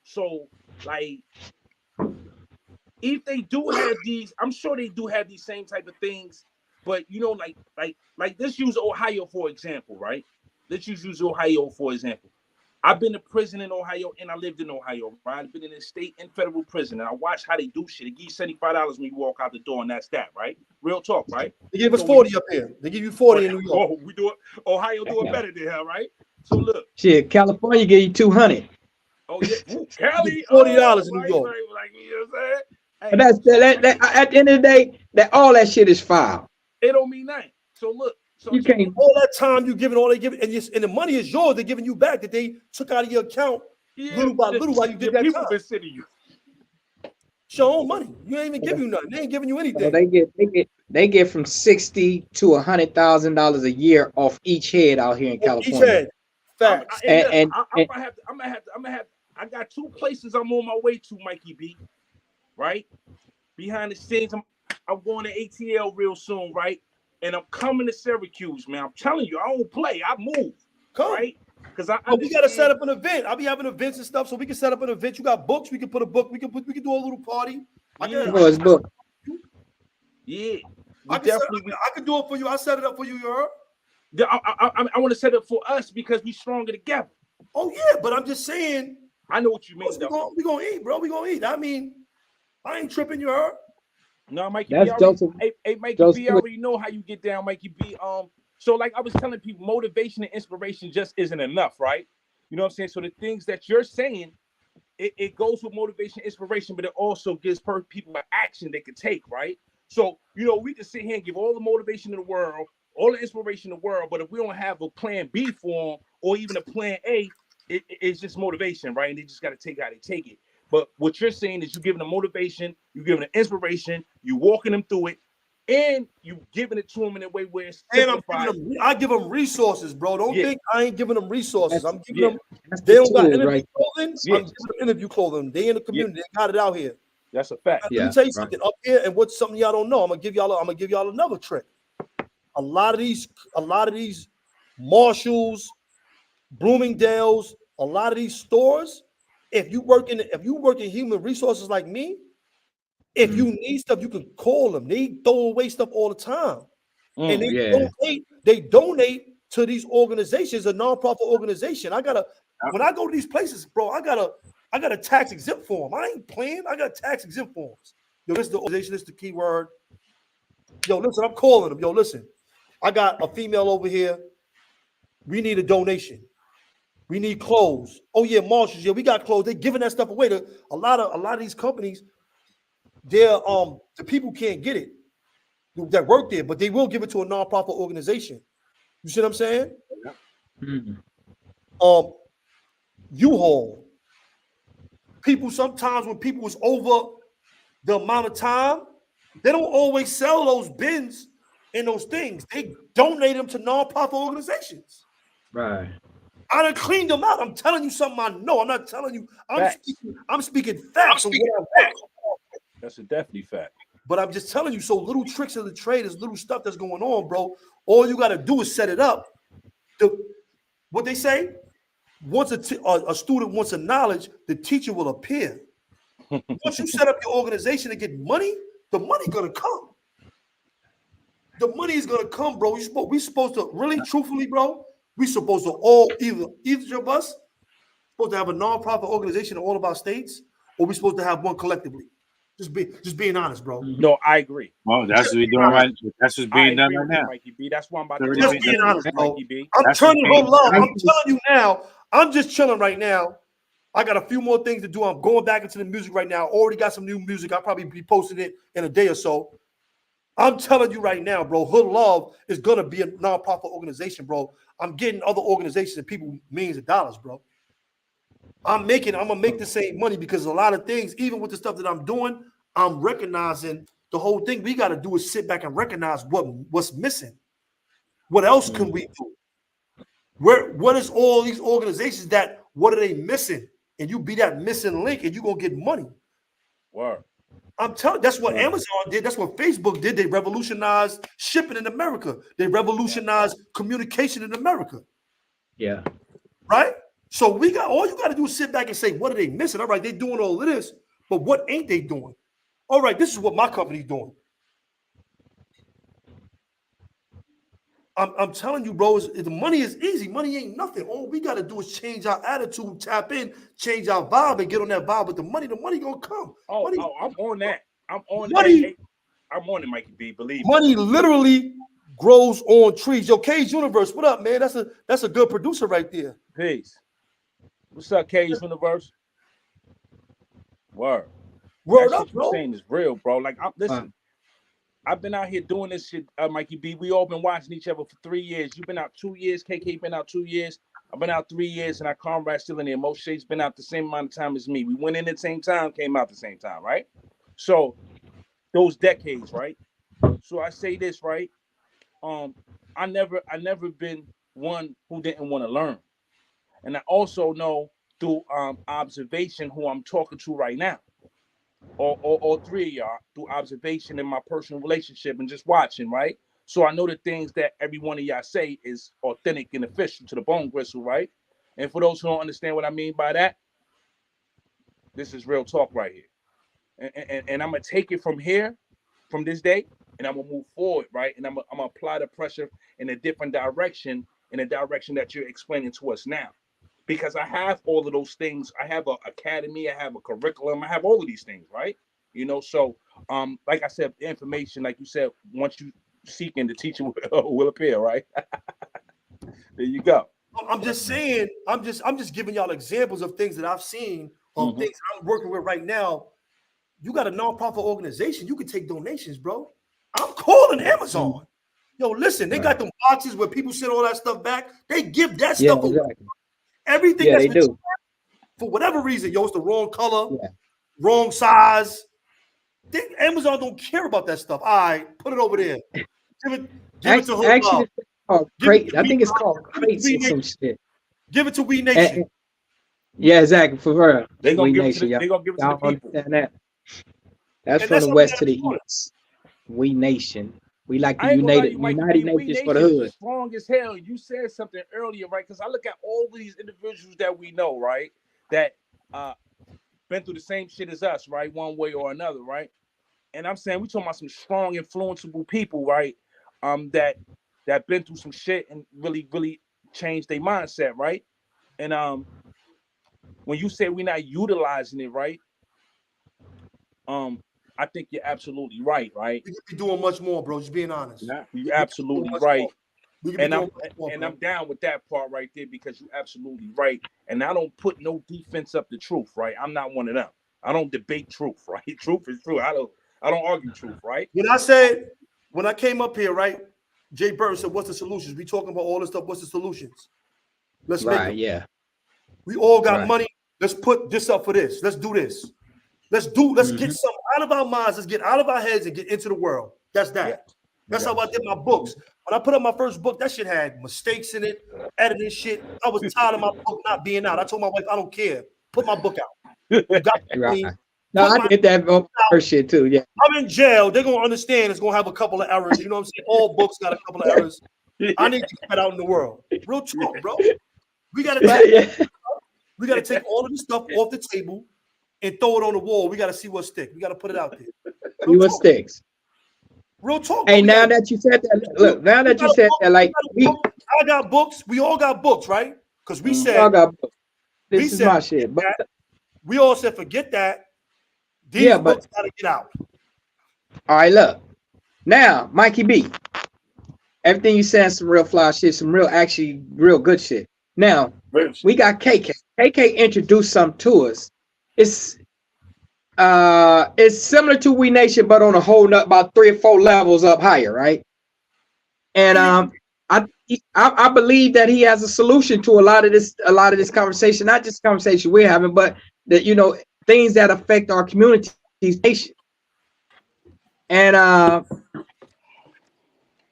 S4: So, like, if they do have these, I'm sure they do have these same type of things, but like let's use Ohio for example, right? Let's use Ohio for example. I've been to prison in Ohio and I lived in Ohio, right? I've been in a state and federal prison and I watched how they do shit. They give you $75 when you walk out the door and that's that, right? Real talk, right?
S5: They give us 40 up here. They give you 40 in New York.
S4: Oh, we do it. Ohio do it better than hell, right? So look.
S2: Shit, California give you 200.
S4: Oh yeah, Cali,
S5: $40 in New York.
S4: Like, you know what I'm saying?
S2: Hey, but that at the end of the day, all that shit is filed.
S4: It don't mean nothing. So look, so
S2: You can't.
S5: All that time you giving, all they giving, and the money is yours. They're giving you back that they took out of your account little by little while you did that
S4: people
S5: time.
S4: been sitting you.
S5: It's your own money. You ain't even give you nothing. They ain't giving you anything.
S2: So they get from $60,000 to $100,000 a year off each head out here in California.
S5: Each head. Facts.
S2: And
S4: I'm gonna have. I got 2 places I'm on my way to, Mikey B. Right behind the scenes, I'm going to ATL real soon, right? And I'm coming to Syracuse, man. I'm telling you, I don't play. I move.
S5: Come.
S4: Right? Because
S5: we gotta set up an event. I'll be having events and stuff, so we can set up an event. You got books, we can put a book, we can do a little party.
S2: His book.
S4: Yeah.
S5: I can do it for you. I'll set it up for you, you heard?
S4: I want to set it for us because we stronger together.
S5: Oh yeah, but I'm just saying.
S4: I know what you mean.
S5: We gonna eat, bro. We gonna eat. I mean, I ain't tripping, you heard?
S4: No, Mikey
S2: That's
S4: B.
S2: Joseph.
S4: Hey, Mikey
S2: Joseph.
S4: B. I already know how you get down, Mikey B. So like I was telling people, motivation and inspiration just isn't enough, right? You know what I'm saying? So the things that you're saying, it goes with motivation, inspiration, but it also gives people an action they can take, right? So, you know, we can sit here and give all the motivation in the world, all the inspiration in the world, but if we don't have a plan B for them or even a plan A, it's just motivation, right? And they just got to take how they take it. But what you're saying is you're giving them motivation, you're giving them inspiration, you're walking them through it, and you giving it to them in a way where it's simplified.
S5: And I give them resources, bro. Don't think I ain't giving them resources. I'm giving them.
S2: That's
S5: They
S2: the
S5: don't got
S2: tool,
S5: interview
S2: right?
S5: clothing. I'm giving them interview clothing. They in the community. They got it out here.
S4: That's a fact.
S5: Let me tell you something up here, and what's something y'all don't know. I'm gonna give y'all another trick. A lot of these Marshalls, Bloomingdale's, a lot of these stores. If you work in human resources like me, if you need stuff, you can call them. They throw away stuff all the time, and they donate to these organizations, a nonprofit organization. When I go to these places, bro, I got a tax exempt form. I ain't playing. I got tax exempt forms. Yo, this is the organization. This is the keyword. Yo, listen, I'm calling them. Yo, listen, I got a female over here. We need a donation. We need clothes. Oh yeah, Marshalls. Yeah, we got clothes. They're giving that stuff away to a lot of these companies. They're the people can't get it that work there, but they will give it to a nonprofit organization. You see what I'm saying? U-Haul. People sometimes when people is over the amount of time, they don't always sell those bins and those things. They donate them to nonprofit organizations.
S2: Right.
S5: I done cleaned them out. I'm telling you something I know. I'm not telling you. I'm speaking facts.
S4: That's a definitely fact.
S5: But I'm just telling you, so little tricks of the trade is little stuff that's going on, bro. All you got to do is set it up. What they say, once a student wants a knowledge, the teacher will appear. Once you set up your organization and get money, the money going to come. The money is going to come, bro. We supposed to, really, truthfully, bro, we supposed to all, each of us, supposed to have a nonprofit organization in all of our states, or we supposed to have one collectively. Just being honest, bro.
S4: No, I agree.
S1: Well, that's what we're doing right. That's what's being done right now.
S4: Mikey B. That's why I'm about to
S5: Just being honest, bro.
S4: Mikey B.
S5: I'm turning her love. I'm telling you now. I'm just chilling right now. I got a few more things to do. I'm going back into the music right now. Already got some new music. I'll probably be posting it in a day or so. I'm telling you right now, bro. Hood Love is gonna be a nonprofit organization, bro. I'm getting other organizations and people millions of dollars, bro. I'm gonna make the same money because a lot of things, even with the stuff that I'm doing, I'm recognizing the whole thing. We got to do is sit back and recognize what's missing. What else can we do? What is all these organizations what are they missing? And you be that missing link and you're gonna get money.
S4: Word.
S5: I'm telling you, that's what Amazon did. That's what Facebook did. They revolutionized shipping in America. They revolutionized communication in America.
S2: Yeah.
S5: Right? So all you got to do is sit back and say, what are they missing? All right, they're doing all of this, but what ain't they doing? All right, this is what my company's doing. I'm telling you, bro, the money is easy. Money ain't nothing. All we got to do is change our attitude, tap in, change our vibe, and get on that vibe with the money. The money gonna come.
S4: I'm on that. I'm on
S5: money.
S4: That. I'm on it, Mikey B. Believe me.
S5: Money literally grows on trees. Yo, Cage Universe, what up, man? That's a good producer right there.
S4: Peace. What's up, Cage Universe? Word.
S5: Word
S4: that
S5: up,
S4: shit
S5: bro.
S4: you're saying is real, bro. Like, listen. I've been out here doing this shit, Mikey B. We all been watching each other for 3 years. You've been out 2 years. KK been out 2 years. I've been out 3 years, and our comrade's still in there. Moshe's been out the same amount of time as me. We went in at the same time, came out the same time, right? So those decades, right? So I say this, right? I never been one who didn't want to learn, and I also know through observation who I'm talking to right now. All three of y'all through observation in my personal relationship and just watching, right? So I know the things that every one of y'all say is authentic and official to the bone gristle, right? And for those who don't understand what I mean by that, this is real talk right here. And I'm gonna take it from here, from this day, and I'm gonna move forward, right? And I'm gonna apply the pressure in a different direction, in a direction that you're explaining to us now. Because I have all of those things. I have an academy, I have a curriculum, I have all of these things, right? You know, so like I said, the information, like you said, once you seek in, the teacher will appear, right? There you go.
S5: I'm just saying, I'm just giving y'all examples of things that I've seen, of things I'm working with right now. You got a nonprofit organization, you can take donations, bro. I'm calling Amazon. Yo, listen, they got them boxes where people send all that stuff back. They give that stuff away. Everything that's been for whatever reason, yo, it's the wrong color, wrong size. Amazon don't care about that stuff. All right, put it over there. Give it to her.
S2: Actually, I think it's called crates or some shit.
S5: Give it to We Nation.
S2: Yeah, exactly. For her,
S4: they gonna
S2: We
S4: give
S2: Nation.
S4: they gonna give it to the people.
S2: That. That's from the west to the east. We Nation. We like the United Nations for the hood.
S4: Strong as hell. You said something earlier, right? Because I look at all these individuals that we know, right? That been through the same shit as us, right? One way or another, right? And I'm saying we talking about some strong, influenceable people, right? That been through some shit and really changed their mindset, right? And when you say we're not utilizing it, right? I think you're absolutely right, right?
S5: We could be doing much more, bro. Just being honest.
S4: Yeah, you're absolutely right. And I'm down with that part right there because you're absolutely right. And I don't put no defense up the truth, right? I'm not one of them. I don't debate truth, right? Truth is true. I don't argue truth, right?
S5: When I came up here, right? Jay Burton said, "What's the solutions?" We talking about all this stuff. What's the solutions? Let's make them.
S2: Yeah.
S5: We all got money. Let's put this up for this. Let's do this. Let's get something out of our minds. Let's get out of our heads and get into the world. That's that. Yeah. That's how I did my books. When I put up my first book, that shit had mistakes in it, editing shit. I was tired of my book not being out. I told my wife, I don't care. Put my book out.
S2: No, I did that first shit too. Yeah.
S5: I'm in jail. They're gonna understand it's gonna have a couple of errors. You know what I'm saying? All books got a couple of errors. I need to get out in the world. Real talk, bro. We gotta take all of this stuff off the table and throw it on the wall. We got to see what sticks. We got to put it out there.
S2: See what sticks.
S5: Real talk.
S2: Hey, now that you said that, look, now that you said that, like,
S5: I got books. We all got books, right? Because we said,
S2: all got books. This is my shit. But
S5: we all said, forget that. These books got to get out.
S2: All right, look. Now, Mikey B, everything you saying, some real fly shit, some actually real good shit. Now, we got KK. KK introduced something to us. It's similar to We Nation, but on a whole nut about 3 or 4 levels up higher, right? And I believe that he has a solution to a lot of this conversation, not just the conversation we're having, but that things that affect our communities, nation. And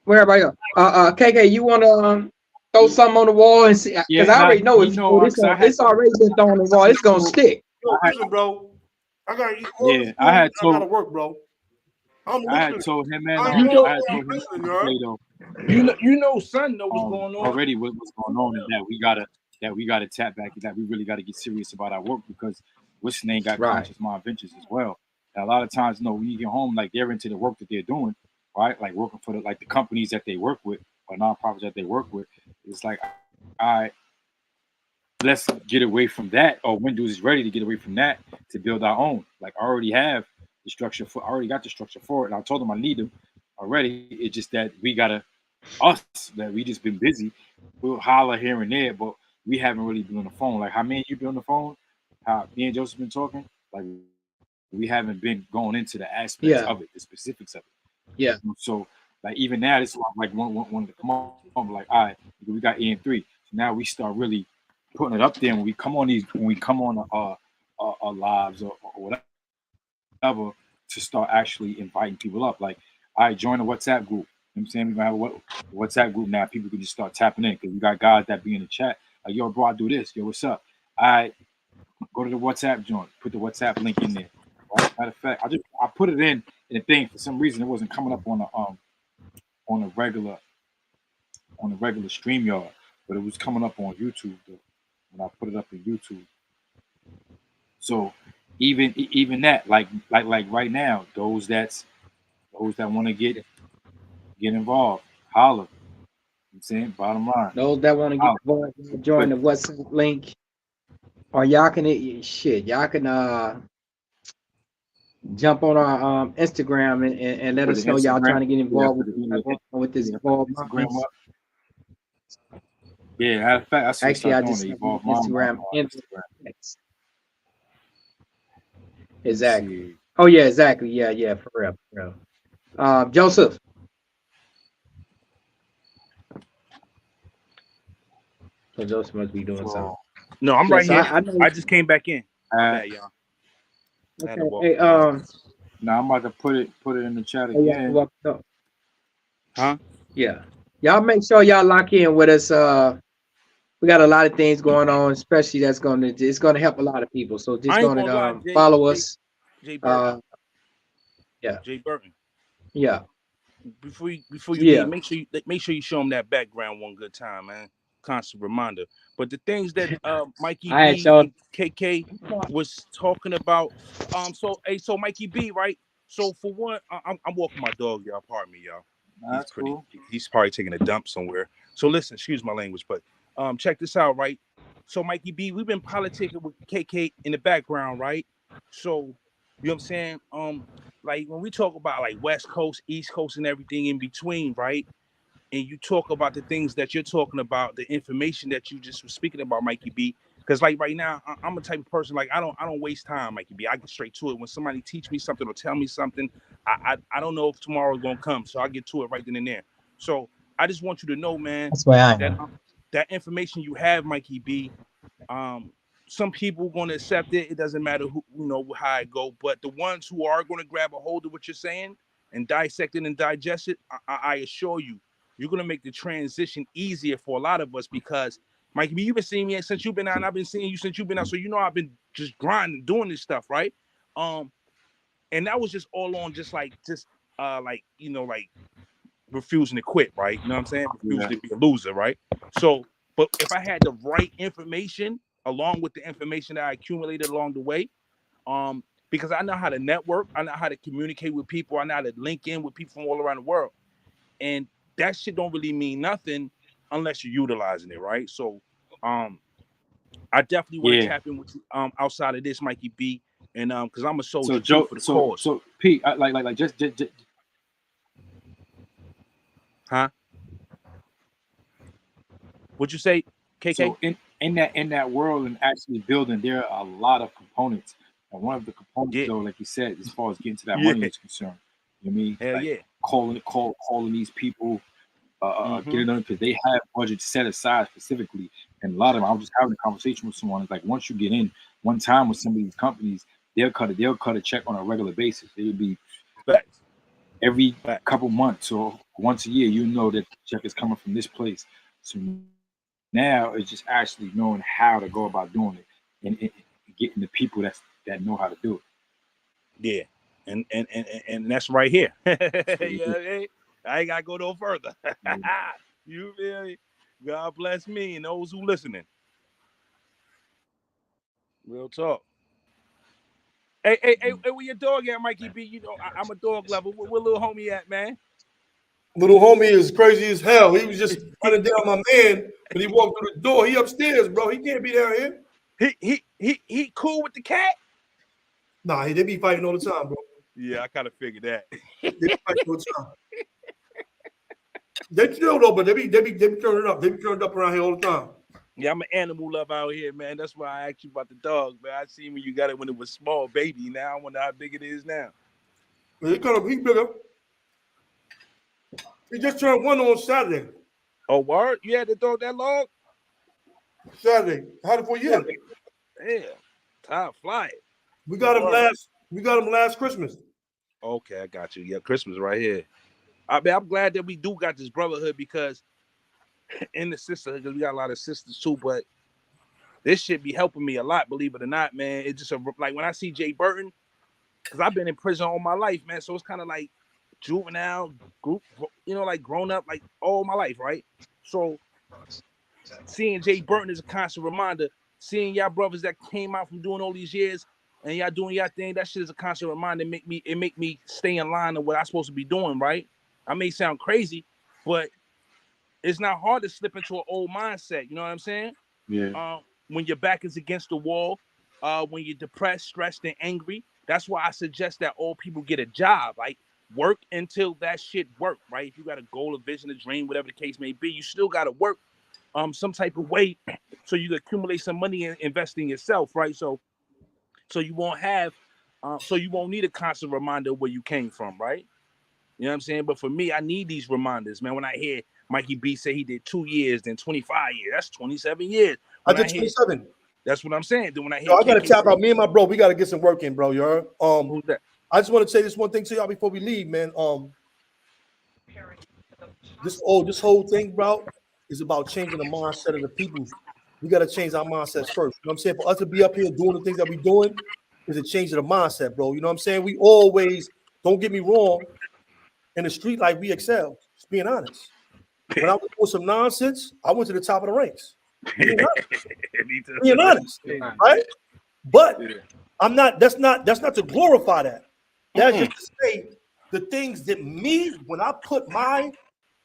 S2: where everybody go? KK, you want to throw something on the wall and see? Because I already know it's already been thrown on the wall. It's gonna stick.
S5: Listen, bro. I gotta eat.
S1: I
S5: gotta work, bro.
S1: I had told him, man.
S4: You know, son, know what's going on
S1: already. What's going on is that we gotta tap back. That we really gotta get serious about our work because what's name got conscious mind ventures as well. And a lot of times, when you get home, like they're into the work that they're doing, right? Like working for the companies that they work with or nonprofits that they work with. It's like, all right, let's get away from that. Or Windows is ready to get away from that to build our own. Like I already have the structure I already got the structure for it. And I told them I need them already. It's just that we we just been busy. We'll holler here and there, but we haven't really been on the phone. Like how me and you been on the phone, how me and Joseph been talking, like we haven't been going into the aspects of it, the specifics of it.
S2: Yeah.
S1: So like even now, this is like one to come on. Like, all right, we got E3. So now we start really putting it up there when we come on lives or whatever to start actually inviting people up. Like, all right, join the WhatsApp group. You know what I'm saying? We're gonna have a WhatsApp group now. People can just start tapping in because we got guys that be in the chat. Like, yo, bro, I do this. Yo, what's up? All right, go to the WhatsApp joint. Put the WhatsApp link in there. Right? Matter of fact, I put it in the thing. For some reason, it wasn't coming up on a regular StreamYard, but it was coming up on YouTube though, when I put it up in YouTube. So even that, like right now, those that want to get involved, holler. You know what I'm saying, bottom line,
S2: Those that want to get
S1: holler.
S2: involved, join
S1: But
S2: the WhatsApp link, or y'all can y'all can jump on our Instagram and let
S1: put the
S2: us know y'all
S1: Instagram,
S2: trying to get
S1: yeah,
S2: involved
S1: put
S2: with
S1: the
S2: what's going on with this
S1: yeah, put
S2: Evolve
S1: the Instagram
S2: Minds.
S1: up. Yeah, matter of fact, I should
S2: Actually,
S1: start
S2: I
S1: doing
S2: just
S1: the
S2: sent you
S1: Evolve Mom on
S2: Instagram and
S1: Instagram.
S2: text.
S1: Let me
S2: Exactly.
S1: see.
S2: Oh yeah, exactly. Yeah, yeah, for real, for real. Joseph. So Joseph must be doing something.
S1: So,
S4: No, I'm
S2: Yeah,
S4: right
S2: so
S4: here.
S2: I know.
S4: I just came back in. My
S1: uh,
S4: bad, y'all. I had to
S2: Okay.
S4: walk
S2: Hey,
S4: the dog.
S1: now I'm about to put it in the chat
S2: oh, yeah,
S1: again.
S2: well, no,
S4: Huh?
S2: yeah. Y'all make sure y'all lock in with us. We got a lot of things going on, especially it's gonna help a lot of people. So just
S4: I ain't
S2: gonna
S4: gonna lie,
S2: follow us.
S4: Jay Burton.
S2: Uh, yeah,
S4: Jay Burton.
S2: yeah,
S4: Before you leave,
S2: yeah.
S4: make sure you show them that background one good time, man. Constant reminder. But the things that Mikey
S2: I had
S4: B
S2: y'all.
S4: and KK was talking about. So Mikey B, right? So for one, I'm walking my dog, y'all. Pardon me, y'all.
S1: That's cool.
S4: He's probably taking a dump somewhere. So listen, excuse my language, but check this out, right? So Mikey B, we've been politicking with KK in the background, right? So you know what I'm saying? Like when we talk about like West Coast, East Coast, and everything in between, right? And you talk about the things that you're talking about, the information that you just were speaking about, Mikey B. Because like right now, I'm a type of person like I don't waste time, Mikey B. I get straight to it. When somebody teach me something or tell me something, I don't know if tomorrow's gonna come, so I get to it right then and there. So I just want you to know, man,
S2: That's why I
S4: that
S2: am.
S4: that information you have, Mikey B. Um, some people gonna accept it. It doesn't matter who how it go. But the ones who are gonna grab a hold of what you're saying and dissect it and digest it, I assure you, you're gonna make the transition easier for a lot of us because Mike, you've been seeing me since you've been out, and I've been seeing you since you've been out. So I've been just grinding, doing this stuff, right? And that was just all on like like refusing to quit, right? You know what I'm saying?
S1: Yeah.
S4: Refusing to be a loser, right? So, but if I had the right information along with the information that I accumulated along the way, because I know how to network, I know how to communicate with people, I know how to link in with people from all around the world, and that shit don't really mean nothing unless you're utilizing it, right? So, I definitely want to
S1: Yeah.
S4: tap in with you outside of this, Mikey B, and because I'm a
S1: So
S4: soldier too
S1: Joe,
S4: for the
S1: so
S4: cause,
S1: so Pete, like just
S4: huh? What'd you say, KK?
S1: so in that world and actually building, there are a lot of components. And one of the components,
S4: Yeah,
S1: though, like you said, as far as getting to that
S4: yeah,
S1: money is concerned, you know what I mean?
S4: hell
S1: Like
S4: yeah.
S1: calling these people,
S4: Mm-hmm.
S1: getting them because they have budget set aside specifically. And a lot of them, I was just having a conversation with someone. It's like once you get in one time with some of these companies, they'll cut a check on a regular basis. It'll be
S4: Facts.
S1: every
S4: Facts.
S1: couple months or once a year. You know that the check is coming from this place. So now it's just actually knowing how to go about doing it and getting the people that know how to do it.
S4: Yeah. And that's right here.
S1: So yeah,
S4: Yeah, I ain't gotta go no further.
S1: yeah.
S4: You feel me? God bless me and those who listening. Real talk. Hey, where your dog at, Mikey B? I'm a dog lover. Where little homie at, man?
S5: Little homie is crazy as hell. He was just running down my man when he walked through the door. He upstairs, bro. He can't be down here.
S4: He cool with the cat?
S5: Nah, they be fighting all the time, bro.
S4: Yeah, I kind of figured that.
S5: They be fighting all the time. They chill though, but they be turning up. They be turned up around here all the time.
S4: Yeah, I'm an animal lover out here, man. That's why I asked you about the dog, man. I seen when you got it when it was small, baby. Now I wonder how big it is now.
S5: He bigger. He just turned 1 on Saturday.
S4: Oh, word? You had to throw that long?
S5: Saturday. Had it for a year.
S4: Damn. Time flying.
S5: We got him last Christmas.
S4: Okay, I got you. Yeah, Christmas right here. I mean, I'm glad that we do got this brotherhood because in the sisterhood, because we got a lot of sisters too, but this shit be helping me a lot, believe it or not, man. It's just like when I see Jay Burton, because I've been in prison all my life, man. So it's kind of like juvenile group, you know, like grown up, like all my life, right? So seeing Jay Burton is a constant reminder. Seeing y'all brothers that came out from doing all these years and y'all doing y'all thing, that shit is a constant reminder. It make me stay in line of what I'm supposed to be doing, right? I may sound crazy, but it's not hard to slip into an old mindset. You know what I'm saying?
S1: Yeah.
S4: When your back is against the wall, when you're depressed, stressed, and angry. That's why I suggest that all people get a job. Like, work until that shit work, right? If you got a goal, a vision, a dream, whatever the case may be, you still got to work some type of way so you can accumulate some money and invest in yourself, right? So you won't have, so you won't need a constant reminder of where you came from, right? You know what I'm saying? But for me, I need these reminders, man. When I hear Mikey B say he did 2 years, then 25 years, that's 27 years. When
S5: I did 27.
S4: That's what I'm saying. Then when I hear,
S5: I gotta tap out. Me and my bro, we gotta get some work in, bro. You heard?
S4: Who's that?
S5: I just want to say this one thing to y'all before we leave, man. This whole thing, bro, is about changing the mindset of the people. We gotta change our mindsets first. You know what I'm saying? For us to be up here doing the things that we're doing is a change of the mindset, bro. You know what I'm saying? We always, don't get me wrong, in the street like we excel. Just being honest. When I was doing some nonsense, I went to the top of the ranks. Being honest, right? But I'm not. That's not to glorify that. That's just to say the things that me, when I put my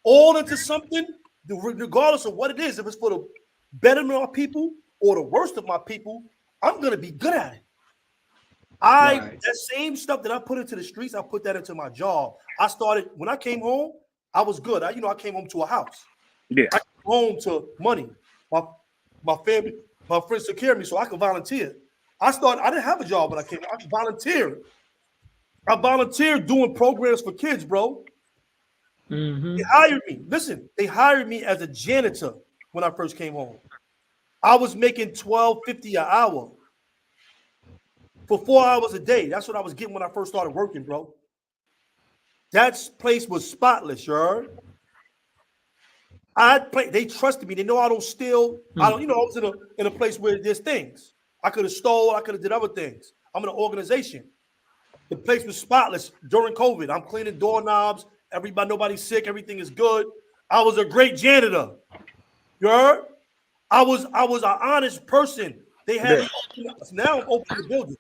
S5: all into something, regardless of what it is, if it's for the betterment of our people or the worst of my people, I'm gonna be good at it. That same stuff that I put into the streets, I put that into my job. I started when I came home. I was good. I came home to a house.
S4: Yeah.
S5: I came home to money. My family, my friends took care of me, so I could volunteer. I didn't have a job when I came. I volunteered. I volunteered doing programs for kids, bro.
S2: Mm-hmm.
S5: They hired me. Listen, they hired me as a janitor when I first came home. I was making $12.50 an hour for 4 hours a day. That's what I was getting when I first started working, bro. That place was spotless, you heard? They trusted me. They know I don't steal. I don't, I was in a place where there's things. I could have stole, I could have did other things. I'm in an organization. The place was spotless during COVID. I'm cleaning doorknobs. Nobody's sick. Everything is good. I was a great janitor. You heard? I was an honest person. They had me now I'm opening the building.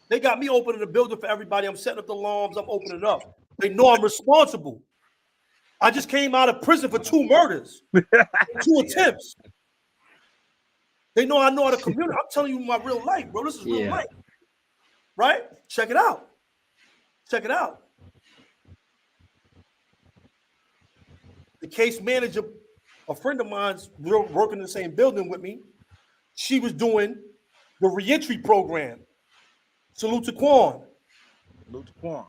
S5: They got me opening the building for everybody. I'm setting up the alarms. I'm opening up. They know I'm responsible. I just came out of prison for 2 murders, 2 attempts. They know I know how to communicate. I'm telling you my real life, bro. This is real life. Right? Check it out. Check it out. The case manager, a friend of mine's working in the same building with me. She was doing the reentry program. Salute to Quan.
S4: Salute to Quan.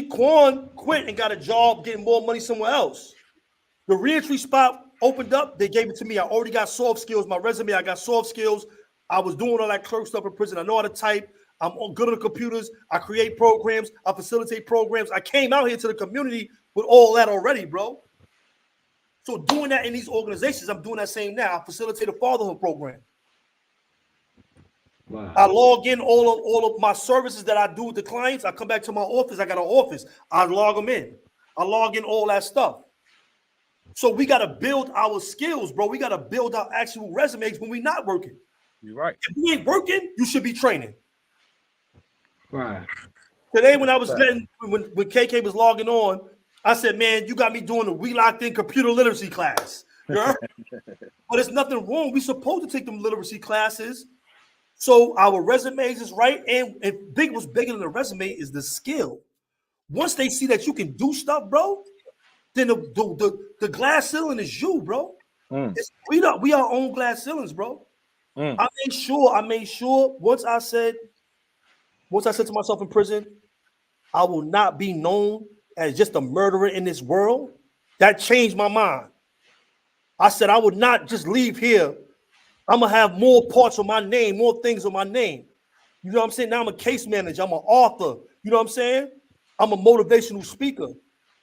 S5: Quan quit and got a job getting more money somewhere else. The reentry spot opened up. They gave it to me. I already got soft skills. My resume, I got soft skills. I was doing all that clerk stuff in prison. I know how to type. I'm good on the computers. I create programs. I facilitate programs. I came out here to the community with all that already, bro. So doing that in these organizations, I'm doing that same now. I facilitate a fatherhood program. Wow. I log in all of my services that I do with the clients. I come back to my office. I got an office. I log them in. I log in all that stuff. So we got to build our skills, bro. We got to build our actual resumes when we're not working.
S4: You're right.
S5: If you ain't working, you should be training.
S2: Right.
S5: Today, when I was when KK was logging on, I said, man, you got me doing the WeLockedN computer literacy class. But there's nothing wrong. We're supposed to take them literacy classes. So our resumes is right. And what's bigger than the resume is the skill. Once they see that you can do stuff, bro, then the glass ceiling is you, bro. We are our own glass ceilings, bro. I made sure once I said to myself in prison, I will not be known as just a murderer in this world, that changed my mind. I said I would not just leave here. I'm gonna have more parts of my name, more things on my name. You know what I'm saying? Now I'm a case manager, I'm an author, you know what I'm saying? I'm a motivational speaker.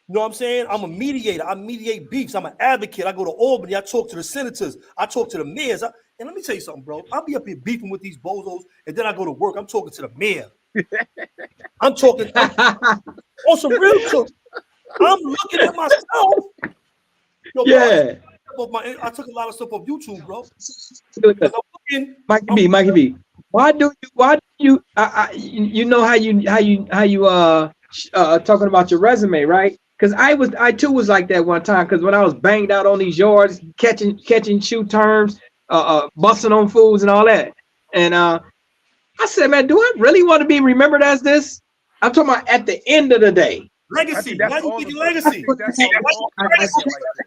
S5: You know what I'm saying? I'm a mediator. I mediate beefs. I'm an advocate. I go to Albany. I talk to the senators. I talk to the mayors. And let me tell you something, bro. I'll be up here beefing with these bozos, and then I go to work. I'm talking to the mayor. I'm on some real talk. I'm looking at myself. Yo,
S2: Yeah.
S5: bro, I took a lot of stuff off YouTube, bro.
S2: Mikey B. Why do you you know how you talking about your resume, right? Because I too was like that one time, because when I was banged out on these yards, catching shoe terms, busting on fools and all that. And I said, man, do I really want to be remembered as this? I'm talking about at the end of the day.
S5: Legacy. Why you thinking legacy?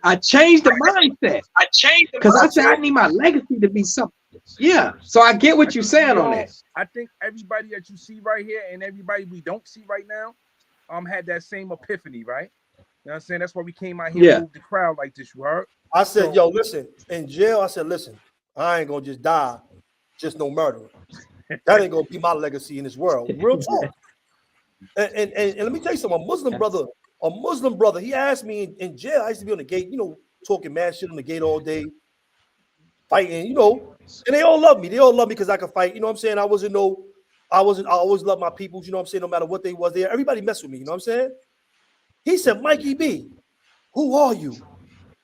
S2: I changed the mindset. Because I said I need my legacy to be something. Yeah. So I get what you're saying on that.
S4: I think everybody that you see right here and everybody we don't see right now had that same epiphany, right? You know what I'm saying? That's why we came out here and moved the crowd like this, you heard?
S5: I said, yo, listen, in jail, I said, listen, I ain't gonna just die, just no murderer. That ain't gonna be my legacy in this world. Real talk. And let me tell you something, a Muslim brother, he asked me in jail. I used to be on the gate, you know, talking mad shit on the gate all day, fighting, you know, and they all love me. They all love me because I can fight. You know what I'm saying? I always love my people, you know what I'm saying, no matter what they was there. Everybody mess with me, you know what I'm saying? He said, Mikey B, who are you?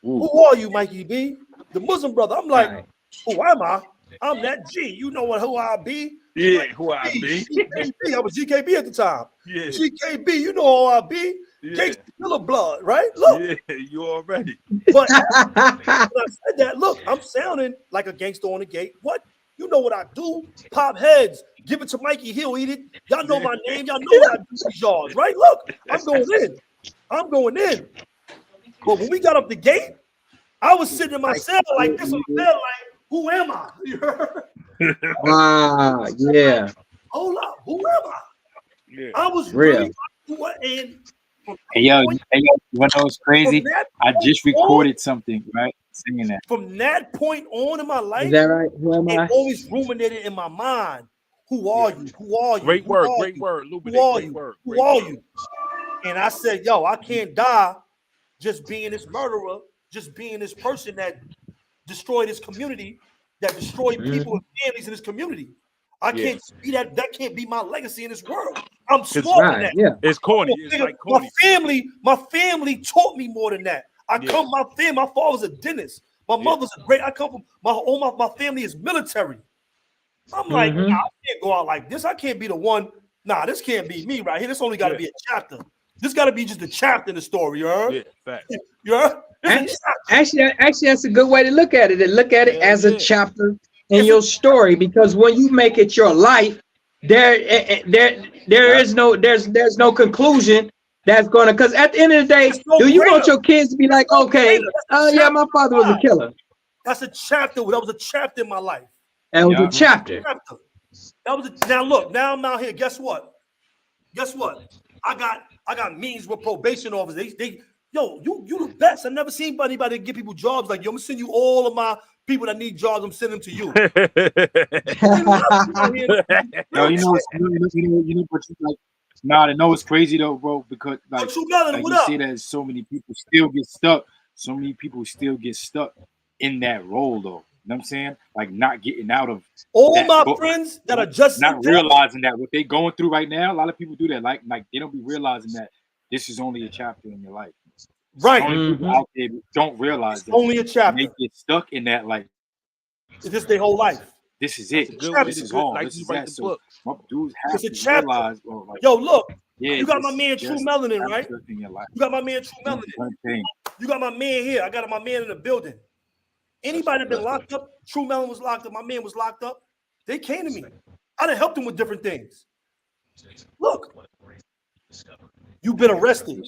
S5: Ooh. Who are you, Mikey B? The Muslim brother. I'm like, who am I? I'm that G. You know who I be?
S4: Yeah,
S5: like,
S4: who I be?
S5: GKB. I was GKB at the time.
S4: Yeah.
S5: GKB, you know who I be? Yeah. Killer blood, right? Look.
S4: Yeah, you already.
S5: But when I said that, look, I'm sounding like a gangster on the gate. What? You know what I do? Pop heads. Give it to Mikey. He'll eat it. Y'all know my name. Y'all know what I do these yards, right? Look, I'm going in. But when we got up the gate, I was sitting in my cell like this on the bed, like, who am I? You heard?
S2: Wow, yeah.
S5: Hold up, who am I? Yeah. I was
S2: real.
S6: Hey yo, you want to know what's crazy? I just recorded something, right? Singing that.
S5: From that point on in my life,
S2: is that right? Who am I?
S5: It always ruminated in my mind. Who are you? Who are you?
S4: Great word, great word. Who are you?
S5: Who are you? And I said, yo, I can't die just being this murderer, just being this person that destroyed his community, that destroyed people and families in this community. I can't be that. That can't be my legacy in this world. I'm smarter than that.
S2: Yeah.
S4: It's corny. It's like corny.
S5: My family taught me more than that. My father's a dentist. My mother's a great. I come from my family is military. I'm like, nah, I can't go out like this. I can't be the one. Nah, this can't be me right here. This only got to be a chapter. This got to be just a chapter in the story, you heard?
S4: Yeah, fact.
S5: You heard?
S2: Actually, that's a good way to look at it. And look at it as a chapter in your story, because when you make it your life, there's no conclusion that's gonna. Because at the end of the day, do you want your kids to be like, okay, yeah, my father was a killer?
S5: That's a chapter. That was a chapter in my life.
S2: That was a chapter.
S5: Now look, now I'm out here. Guess what? I got meetings with probation officers. Yo, you the best. I've never seen anybody give people jobs like you. I'm gonna send you all of my people that need jobs. I'm sending them to you.
S1: Yo, you know, but you like, nah, I know it's crazy though, bro, because like you see that so many people still get stuck. So many people still get stuck in that role though. You know what I'm saying? Like not getting out of
S5: all my friends that are just
S1: not realizing that what they're going through right now. A lot of people do that. Like they don't be realizing that this is only a chapter in your life.
S5: Right.
S1: People out there don't realize that
S5: only a chapter.
S1: They get stuck in that like
S5: this their whole life.
S1: This is it. This is all. This is that. So my dudes have to realize, bro, like,
S5: yo, look, you got my man True Melanin, right? You got my man True Melanin. You got my man here. I got my man in the building. Anybody that been locked up, True Melanin was locked up. My man was locked up. They came to me. I done helped them with different things. Look, you've been arrested.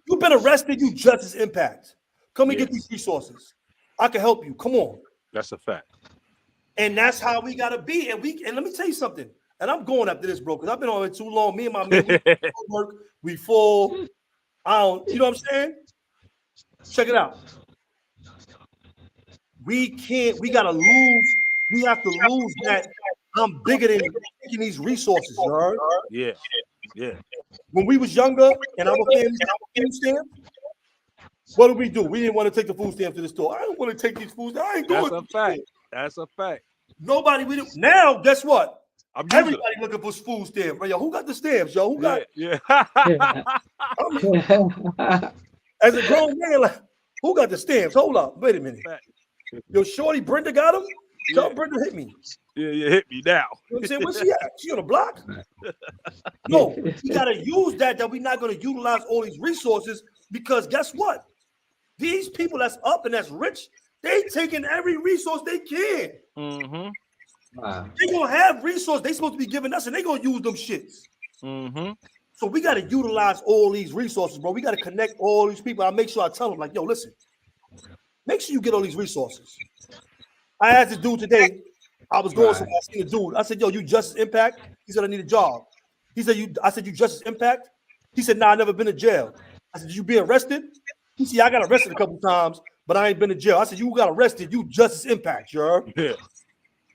S5: You've been arrested. You justice impact. Come and get these resources. I can help you. Come on.
S4: That's a fact. And
S5: that's how we gotta be. And let me tell you something. And I'm going after this, bro, because I've been on it too long. Me and my man, we full. You know what I'm saying? Check it out. We gotta lose. We have to lose that I'm bigger than taking these resources, you heard?
S4: Yeah. Yeah.
S5: When we was younger and our families got food stamps, what did we do? We didn't want to take the food stamps to the store. I don't want to take these food stamps. I ain't going
S4: That's a fact. That's a fact.
S5: Nobody we do. Now, guess what?
S4: Everybody
S5: looking for food stamps. Yo, who got the stamps? Yo, who got?
S4: Yeah.
S5: As a grown man, like, who got the stamps? Hold up, wait a minute. Yo, shorty, Brenda got them. Tell Brenda hit me.
S4: Yeah, hit me now.
S5: You know what I'm saying? Where's she at? She on the block? No, we gotta use that we're not gonna utilize all these resources because guess what? These people that's up and that's rich, they taking every resource they can.
S4: Mm-hmm.
S2: Wow.
S5: They gonna have resources they supposed to be giving us, and they gonna use them shits.
S4: Mm-hmm.
S5: So we gotta utilize all these resources, bro. We gotta connect all these people. I make sure I tell them, like, yo, listen, make sure you get all these resources. I asked this dude today. I was going somewhere. I seen a dude. I said, yo, you Justice Impact? He said, I need a job. He said, I said, you Justice Impact? He said, nah, I never been to jail. I said, did you be arrested? He said, I got arrested a couple times, but I ain't been to jail. I said, you got arrested, you Justice Impact, you heard?
S4: Yeah.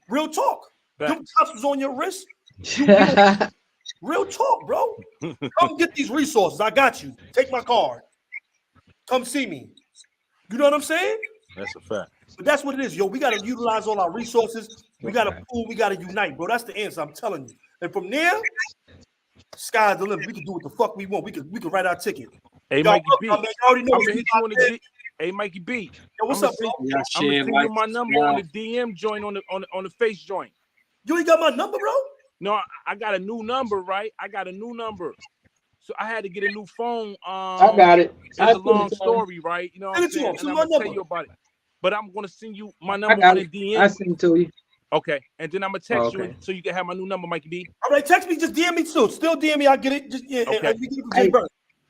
S5: Real talk. Them cops was on your wrist. Real talk, bro. Come get these resources. I got you. Take my card. Come see me. You know what I'm saying?
S4: That's a fact.
S5: But that's what it is, yo. We got to utilize all our resources. We got to pull. We got to unite, bro. That's the answer. I'm telling you. And from there, sky's the limit. We can do what the fuck we want. We can write our ticket.
S4: Hey, Mikey B.
S5: I already know.
S4: I'm gonna hit you on the D. Hey, Mikey B.
S5: Yo, what's up, bro?
S4: I'm gonna send you my number on the DM joint on the face joint.
S5: You ain't got my number, bro?
S4: No, I got a new number, right? I got a new number. So I had to get a new phone.
S2: I got it.
S4: It's a long story, right? You know what I'm saying? And I'm gonna tell you about it. But I'm gonna send you my number on the DM.
S2: I send it to you.
S4: Okay, and then I'm gonna text you so you can have my new number, Mikey B.
S5: All right, text me. Just DM me too. Still DM me. I get it. Just
S4: okay.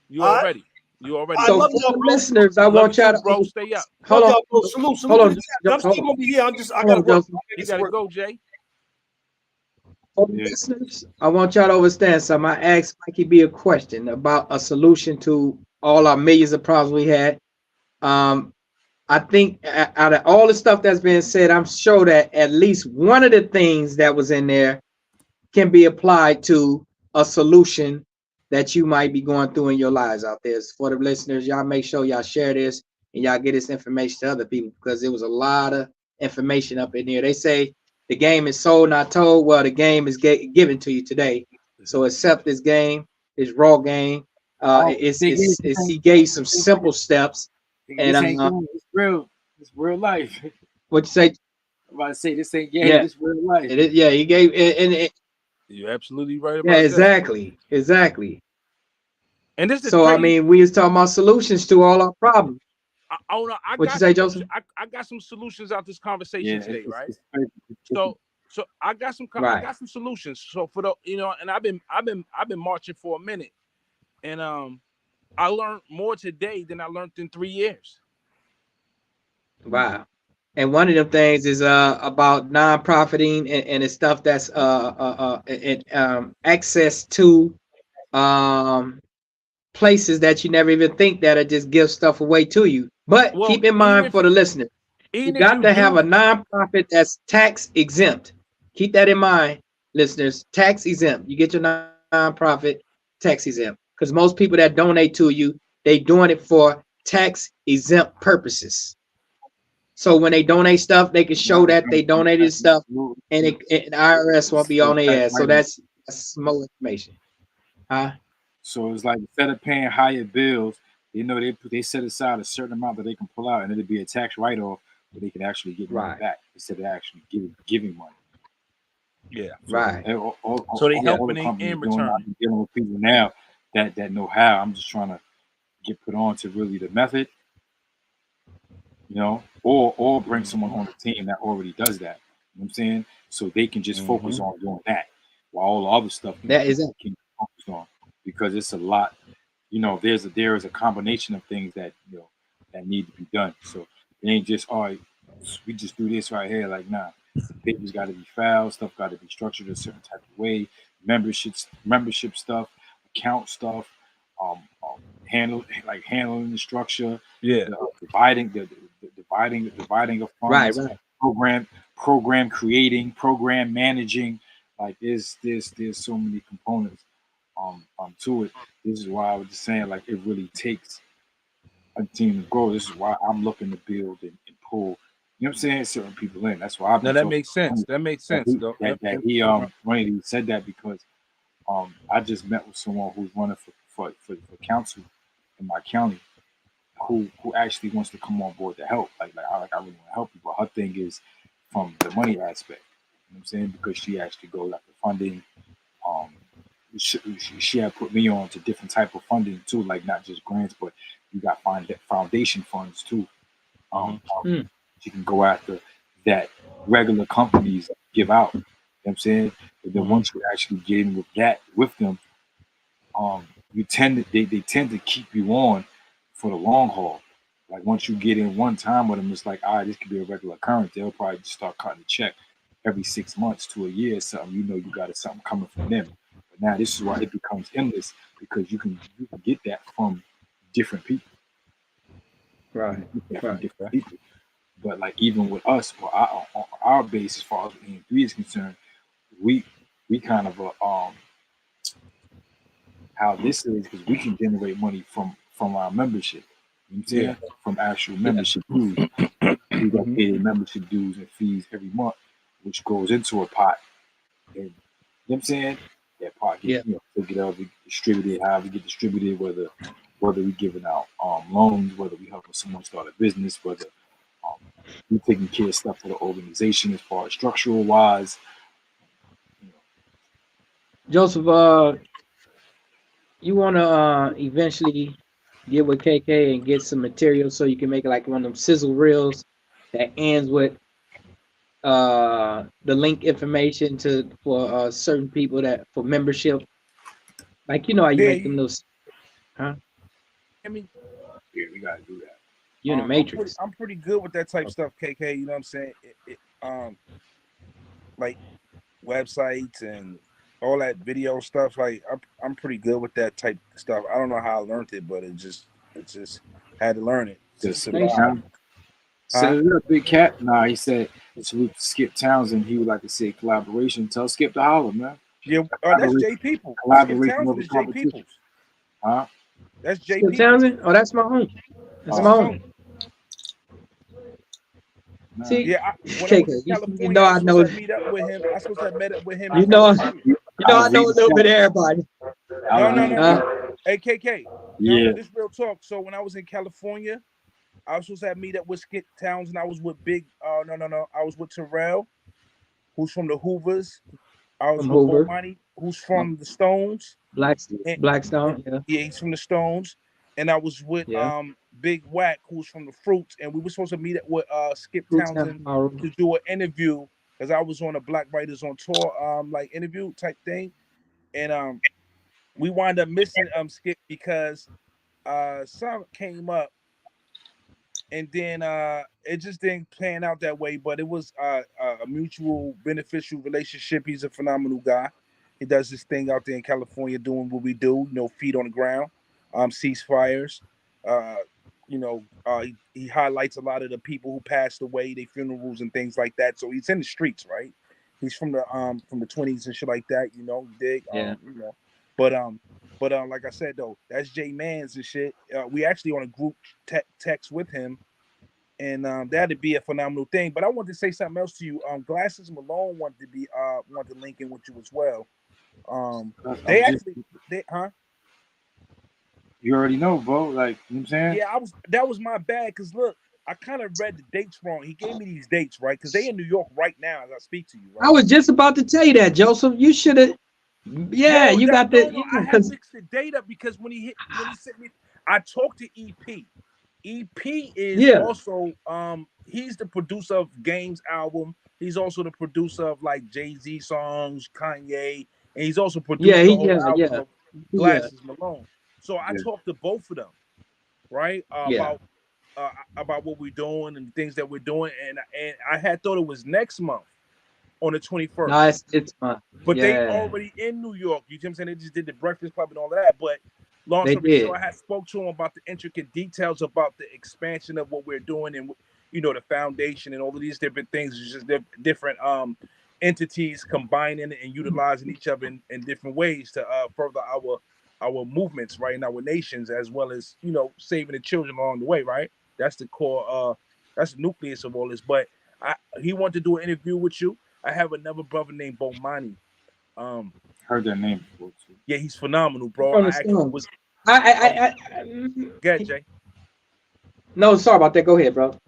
S4: You already. You already.
S2: So, for listeners, I want y'all to
S4: bro, stay up.
S2: Hold on.
S5: Bro, salute.
S2: Hold on.
S5: I'm still gonna be here. I gotta work.
S4: You gotta go, Jay.
S2: For the listeners, I want y'all to understand something. I asked Mikey B a question about a solution to all our millions of problems we had. I think out of all the stuff that's been said, I'm sure that at least one of the things that was in there can be applied to a solution that you might be going through in your lives out there. For the listeners, y'all make sure y'all share this and y'all get this information to other people because there was a lot of information up in here. They say the game is sold, not told. Well, the game is given to you today. So accept this game, this raw game. He gave some simple steps. And
S6: it's real life.
S2: What you say?
S6: I'm about to say this ain't this real life.
S2: It is, he gave it.
S4: You're absolutely right about
S2: that. Exactly.
S4: And this is
S2: so crazy. I mean, we was talking about solutions to all our problems.
S4: What you say, Joseph? I got some solutions out this conversation today, right? So I got some I got some solutions. So for the and I've been marching for a minute, and I learned more today than I learned in 3 years.
S2: Wow. And one of them things is about non-profiting and the stuff that's access to places that you never even think that just give stuff away to you. But keep in mind for the listener, you got to have a non-profit that's tax exempt. Keep that in mind, listeners. Tax exempt. You get your non-profit tax exempt. Because most people that donate to you, they doing it for tax exempt purposes. So when they donate stuff, they can show that they donated stuff, and the IRS won't be on their ass. So that's more information.
S1: So it's like instead of paying higher bills, they set aside a certain amount that they can pull out, and it'll be a tax write-off where they can actually get money back instead of actually giving money.
S4: Yeah,
S2: so,
S4: so they helping in return.
S1: I'm dealing with people now that know how. I'm just trying to get put on to really the method, or bring someone on the team that already does that. You know what I'm saying? So they can just focus on doing that while all the other stuff can focus on, because it's a lot. There is a combination of things that that need to be done. So it ain't just we just do this right here. Like, nah, papers got to be filed, stuff got to be structured a certain type of way, membership stuff, account stuff, handling the structure,
S4: Yeah.
S1: dividing of
S2: Right,
S1: funds,
S2: right.
S1: program creating, program managing. Like there's so many components to it. This is why I was just saying, like, it really takes a team to grow. This is why I'm looking to build and pull, you know what I'm saying, certain people in. That's why I've
S4: Now
S1: been
S4: that
S1: talking
S4: makes sense. That makes sense, though.
S1: Ronnie, he said that because I just met with someone who's running for council in my county who actually wants to come on board to help. I really want to help you, but her thing is from the money aspect. You know what I'm saying? Because she actually goes after funding. Um, she had put me on to different type of funding too, like not just grants, but you got foundation funds too.
S2: Mm.
S1: She can go after that regular companies give out. You know what I'm saying? But then once you actually get in with them, you tend to they tend to keep you on for the long haul. Like once you get in one time with them, it's like, all right, this could be a regular occurrence. They'll probably just start cutting a check every 6 months to a year or something. You know you got something coming from them. But now this is why it becomes endless because you can get that from different people.
S2: Right.
S1: You get that from
S2: Right.
S1: different people. But like even with us, for our base as far as E3 is concerned, we kind of how this is because we can generate money from our membership. You know what I'm saying? From actual membership dues. We got paid membership dues and fees every month, which goes into a pot. And you know what I'm saying? That pot gets figured out, distributed, however it get distributed, whether we giving out loans, whether we helping someone start a business, whether we taking care of stuff for the organization as far as structural wise. You know.
S2: Joseph, you want to eventually get with KK and get some material so you can make like one of them sizzle reels that ends with the link information for certain people that for membership. Like how you make them those, huh?
S4: I mean,
S1: Yeah, we gotta do that.
S2: You're in the Matrix.
S4: I'm pretty good with that type of stuff, KK. You know what I'm saying? Like websites and all that video stuff. Like I'm pretty good with that type of stuff. I don't know how I learned it, but it just had to learn it to survive.
S1: Set it up, big cat. Nah, he said salute to Skip Townsend. He would like to say collaboration. Tell Skip to holler, man.
S4: Yeah, that's J People.
S1: Collaboration
S4: Skip
S1: over
S4: Townsend is J
S1: competition.
S4: Peoples.
S1: Huh?
S4: That's J
S2: Skip
S4: Peoples.
S2: Townsend? Oh, that's my home. That's my home. See,
S4: Yeah, when I
S2: KK,
S4: was in California,
S2: you know I know.
S4: I supposed to meet up with him. I supposed to have met up with him.
S2: You
S4: In
S2: know,
S4: California.
S2: I know a little bit of everybody.
S4: No. Hey, KK.
S1: Yeah.
S4: No, this real talk. So when I was in California, I was supposed to have meet up with Skip Townsend. I was with Big. No. I was with Terrell, who's from the Hoovers. I was with
S2: Hoover.
S4: Bomani, who's from the Stones.
S2: Blackstone. Yeah.
S4: Yeah, he's from the Stones. And I was with Big Whack, who's from the Fruits, and we were supposed to meet up with Skip Townsend to do an interview because I was on a Black Writers on Tour like interview type thing, and we wound up missing Skip because some came up, and then it just didn't pan out that way. But it was a mutual beneficial relationship. He's a phenomenal guy. He does this thing out there in California, doing what we do. Feet on the ground, ceasefires. He highlights a lot of the people who passed away, their funerals and things like that. So he's in the streets, right? He's from the 20s and shit like that. You dig? But like I said though, that's J Mans and shit. We actually on a group text with him, and that'd be a phenomenal thing. But I wanted to say something else to you. Glasses Malone wanted to link in with you as well.
S1: You already know, bro. Like, you know what I'm saying?
S4: Yeah, that was my bad because look, I kind of read the dates wrong. He gave me these dates, right? Because they in New York right now as I speak to you, right?
S2: I was just about to tell you that, Joseph. You should have. Yeah, you got the.
S4: No, I had mixed the date up because when he sent me, I talked to EP. EP is also he's the producer of Game's album. He's also the producer of like Jay-Z songs, Kanye, and he's also produced the whole album of Glasses Malone. So I talked to both of them, right? About what we're doing and things that we're doing, and I had thought it was next month on the 21st.
S2: No, it's month.
S4: But they already in New York. You know what I'm saying? They just did the Breakfast Club and all of that. But long
S2: They
S4: story short,
S2: did.
S4: I had spoke to him about the intricate details about the expansion of what we're doing and the foundation and all of these different things. It's just different entities combining and utilizing each other in different ways to further our movements, right, in our nations, as well as saving the children along the way, right? That's the core. That's the nucleus of all this. But he wanted to do an interview with you. I have another brother named Bomani.
S1: Heard that name before too.
S4: Yeah, he's phenomenal, bro.
S2: From the
S4: I actually
S2: Stones.
S4: was. Go ahead,
S2: I
S4: Jay.
S2: no, sorry about that. Go ahead, bro.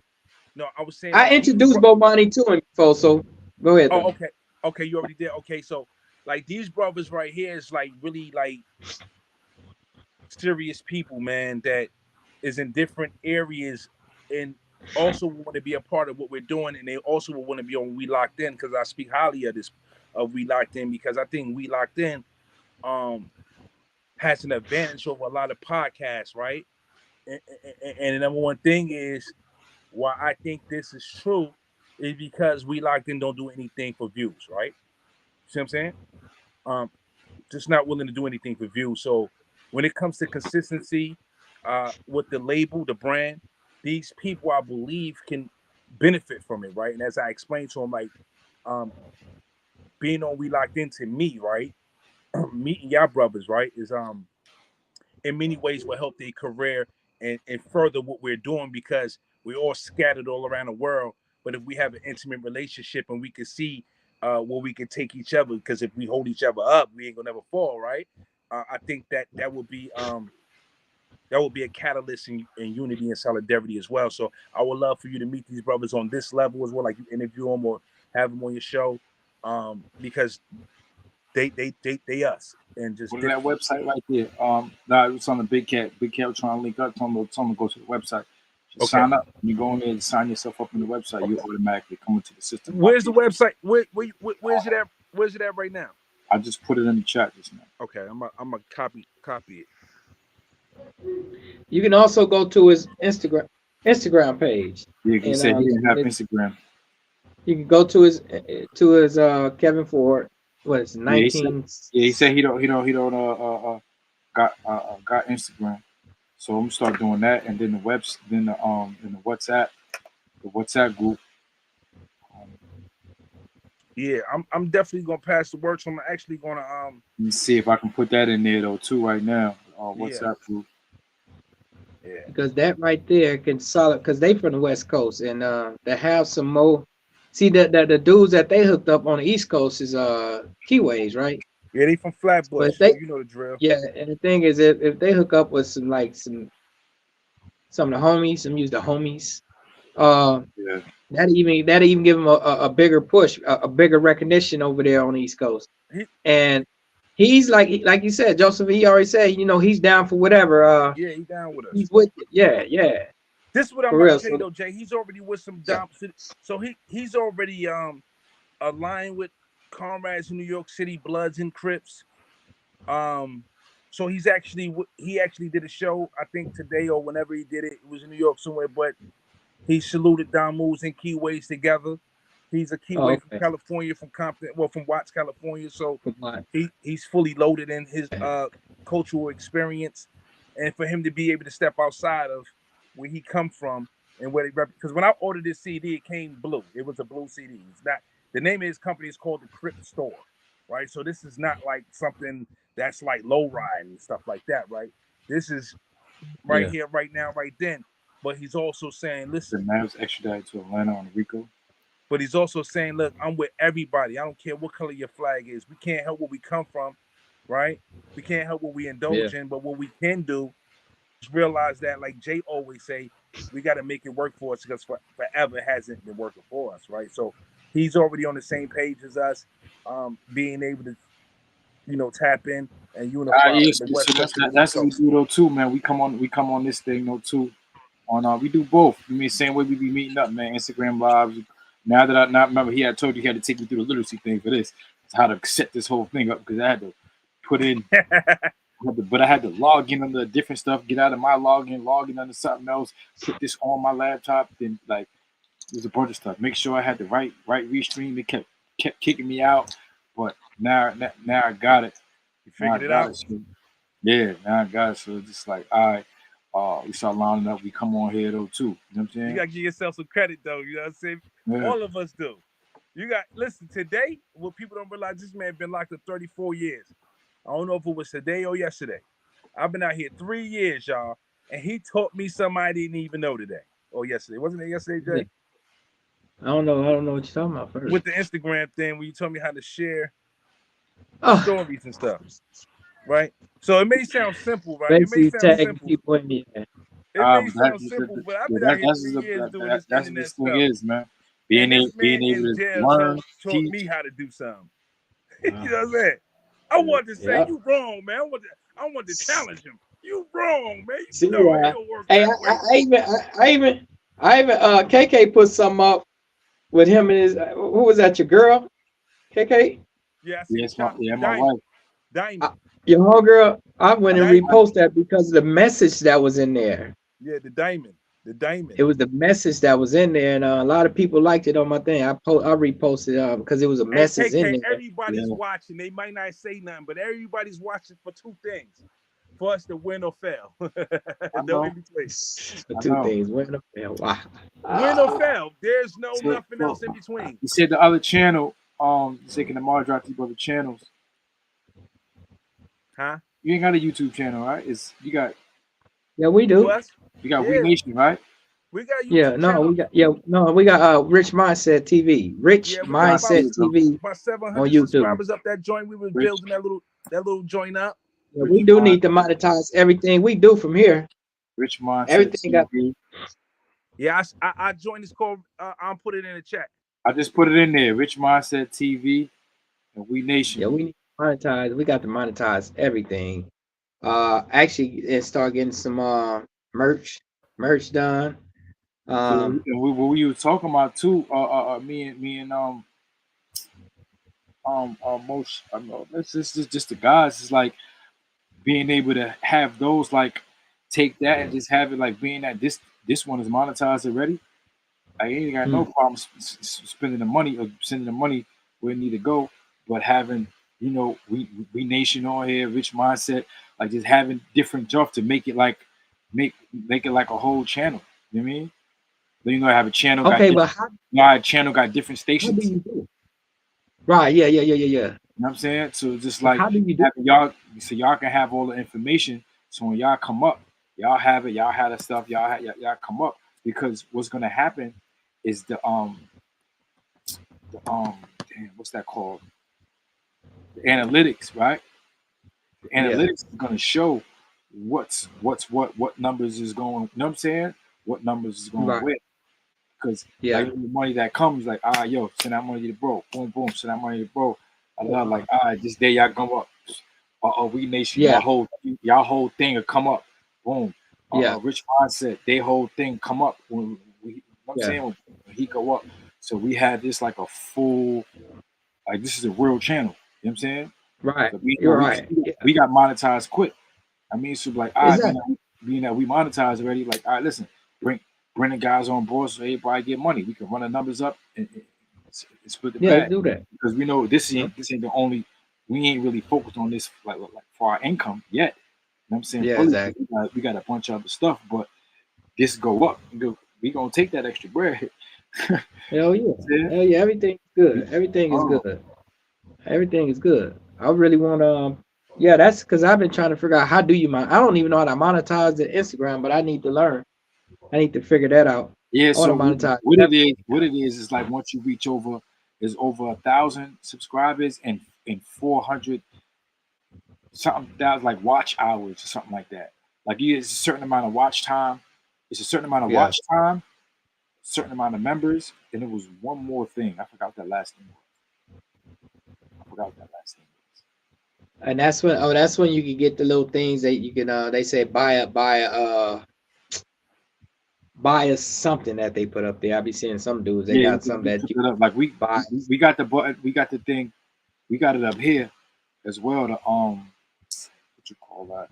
S4: No, I was saying
S2: I
S4: like these.
S2: introduced Bomani to him before, so go ahead
S4: Oh,
S2: though.
S4: okay, okay, you already did. Okay, so like these brothers right here is like really like serious people, man. That is in different areas and also want to be a part of what we're doing, and they also will want to be on We Locked In because I speak highly of this of We Locked In because I think We Locked In has an advantage over a lot of podcasts, right? And the number one thing is why I think this is true is because We Locked In don't do anything for views, right? See what I'm saying? Um, just not willing to do anything for views. So when it comes to consistency with the label, the brand, these people I believe can benefit from it, right? And as I explained to them, like being on We Locked In to me, right? Meeting y'all brothers, right, is in many ways will help their career and further what we're doing because we're all scattered all around the world. But if we have an intimate relationship and we can see where we can take each other, because if we hold each other up, we ain't gonna never fall, right? I think that would be a catalyst in unity and solidarity as well. So I would love for you to meet these brothers on this level as well, like you interview them or have them on your show, because they us and just
S1: Go to that website right there. Nah, it was on the Big Cat. Big Cat was trying to link up. Tell them to go to the website. Just
S4: okay.
S1: sign up. You go in there and sign yourself up on the website. Okay. You automatically come into the system.
S4: Where's the website? Where's it at? Where's it at right now?
S1: I just put it in the chat just now.
S4: Okay, I'm a copy it.
S2: You can also go to his Instagram page.
S1: Yeah, he said he didn't have Instagram.
S2: You can go to his Kevin Ford. What is 19?
S1: He said he don't got Instagram. So I'm gonna start doing that, and then the WhatsApp group.
S4: Yeah, I'm definitely gonna pass the word. So I'm actually gonna
S1: Let me see if I can put that in there though too right now. WhatsApp group.
S4: Yeah.
S2: Because that right there can solid because they from the West Coast and they have some more. See that the dudes that they hooked up on the East Coast is Keyways, right?
S4: Yeah, they from Flatbush,
S2: But they,
S4: so you know the drill.
S2: yeah, and the thing is if they hook up with some of the homies, some use the homies,
S1: Yeah.
S2: that even give them a bigger push, a bigger recognition over there on the East Coast. And he's like you said, Joseph. He already said, he's down for whatever.
S4: Yeah, he's down with us.
S2: He's with it. Yeah.
S4: This is what I'm
S2: For
S4: about
S2: real,
S4: to tell you though, Jay. He's already with some down. So he's already aligned with comrades in New York City, Bloods and Crips. So he actually did a show, I think today or whenever he did it. It was in New York somewhere, but he saluted Don Moves and Keyways together. He's a Keyway from California, from Compton, from Watts, California. So he's fully loaded in his cultural experience, and for him to be able to step outside of where he come from and where they because when I ordered this CD, it came blue. It was a blue CD. It's not the name of his company is called the Crip Store, right? So this is not like something that's like low ride and stuff like that, right? This is right here, right now, right then. But he's also saying, listen,
S1: the Mavs extradited to Atlanta on RICO.
S4: But he's also saying, look, I'm with everybody. I don't care what color your flag is. We can't help where we come from, right? We can't help what we indulge in, but what we can do is realize that, like Jay always say, we got to make it work for us because forever it hasn't been working for us, right? So he's already on the same page as us, being able to, tap in and unify the West Coast.
S1: That's what we do though too, man. We come on this thing though too. We do both. You mean same way we be meeting up, man. Instagram lives. Now that I remember, he had told you he had to take me through the literacy thing for this. It's how to set this whole thing up because I had to put in, but I had to log in under different stuff, get out of my login, log in under something else, put this on my laptop. Then like there's a bunch of stuff. Make sure I had the right restream. It kept kicking me out, but now I got it.
S4: You figured it out.
S1: So, Yeah, now I got it. So it's just like, all right, we start lining up. We come on here though too. You know what I'm saying?
S4: You gotta give yourself some credit though. You know what I'm saying?
S1: Yeah.
S4: All of us do. You got listen today. What people don't realize, this man been locked up 34 years. I don't know if it was today or yesterday. I've been out here 3 years, y'all, and he taught me something I didn't even know today or yesterday. Wasn't it yesterday, Jay?
S2: I don't know what you're talking about first.
S4: With the Instagram thing, when you told me how to share
S2: Oh,
S4: stories and stuff, right? So it may sound simple, right? It may
S2: basically
S4: sound
S2: tagging
S4: simple.
S2: people in the air.
S4: It may
S1: But
S4: sound simple, but I've been out here 3 years doing this
S1: that's what
S4: internet
S1: this thing
S4: stuff.
S1: is, man.
S4: And
S1: Being
S4: this man
S1: able
S4: in
S1: to
S4: jail
S1: learn,
S4: taught
S1: teach.
S4: me how to do something. You know what I'm saying? I wanted to say, you wrong, man. I wanted to challenge him. You wrong, man.
S2: See,
S4: You know it don't work
S2: hey,
S4: that way.
S2: I even KK put something up with him and his who was that? Your girl, KK?
S4: Yeah, I see
S1: Yes,
S4: the
S1: my
S4: diamond.
S1: wife.
S4: Diamond.
S2: Your homegirl. I went and
S4: Diamond.
S2: reposted that because of the message that was in there.
S4: Yeah, the diamond. The diamond.
S2: It was the message that was in there, and a lot of people liked it on my thing. I reposted because it was a message in there.
S4: Everybody's watching. They might not say nothing, but everybody's watching for two things: for us to win or fail. No in between.
S2: Two things: win or fail. Wow.
S4: Win or fail. There's nothing else in between.
S1: You said the other channel. You said can the Mar drop these other channels?
S4: Huh?
S1: You ain't got a YouTube channel, right? You got.
S2: Yeah, we do.
S1: You got We Nation, right?
S4: We got YouTube channel.
S2: We got Rich Mindset TV. Rich Mindset TV
S4: about 700
S2: on YouTube.
S4: subscribers up that joint. We was building that little joint up.
S2: Yeah, we do need to monetize everything we do from here.
S1: Rich Mindset
S2: everything
S1: TV.
S4: Yeah, I joined this call. I'll put it in the chat.
S1: I just put it in there. Rich Mindset TV and We Nation.
S2: Yeah, we need to monetize. We got to monetize everything. Actually, and start getting some merch done.
S1: And we were talking about too. Me and most. This is just the guys. It's like being able to have those, like take that and just have it like being that this one is monetized already. I ain't got no problem spending the money or sending the money where it need to go, but having we Nation on here, Rich Mindset, like just having different stuff to make it like make it like a whole channel. You know what I mean? Then I have a channel.
S2: Okay, but
S1: our channel got different stations.
S2: How do you do it? Right? Yeah.
S1: You know what I'm saying? So just like
S2: how do you do
S1: y'all, so y'all can have all the information. So when y'all come up, y'all have it. Y'all have the stuff. Y'all come up, because what's gonna happen is the damn, what's that called? The analytics, right? The analytics is gonna show what numbers is going. You know what I'm saying? What numbers is going with? Because like the money that comes, like yo, send that money to bro, boom boom, send that money to bro. I love like this day y'all come up, We Nation, y'all whole thing will come up, boom. Rich Mindset, they whole thing come up when I'm saying when he go up. So we had this like a full, like this is a real channel. You know what I'm saying?
S2: Right.
S1: So
S2: we
S1: got monetized quick. I mean, so like being that we monetize already, like listen, bring the guys on board so everybody get money. We can run the numbers up and split the bag.
S2: Do that,
S1: because we know this ain't the only. We ain't really focused on this like for our income yet. You know what I'm saying?
S2: Exactly.
S1: We got a bunch of other stuff, but this go up. We gonna take that extra bread.
S2: Hell yeah. Hell yeah. Everything's good. Everything is good. Everything is good. I really want to. That's because I've been trying to figure out how do you I don't even know how to monetize the Instagram, but I need to learn. I need to figure that out.
S1: Yeah, so
S2: what
S1: it is like once you reach over 1,000 subscribers and 400 something thousand like watch hours or something like that. Like it's a certain amount of watch time. It's a certain amount of watch time, certain amount of members, and it was one more thing. I forgot that last thing.
S2: And that's when you can get the little things that you can they say buy us something that they put up there. I be seeing some dudes they got something that you
S1: like we got the button, we got the thing, we got it up here as well. The what you call that?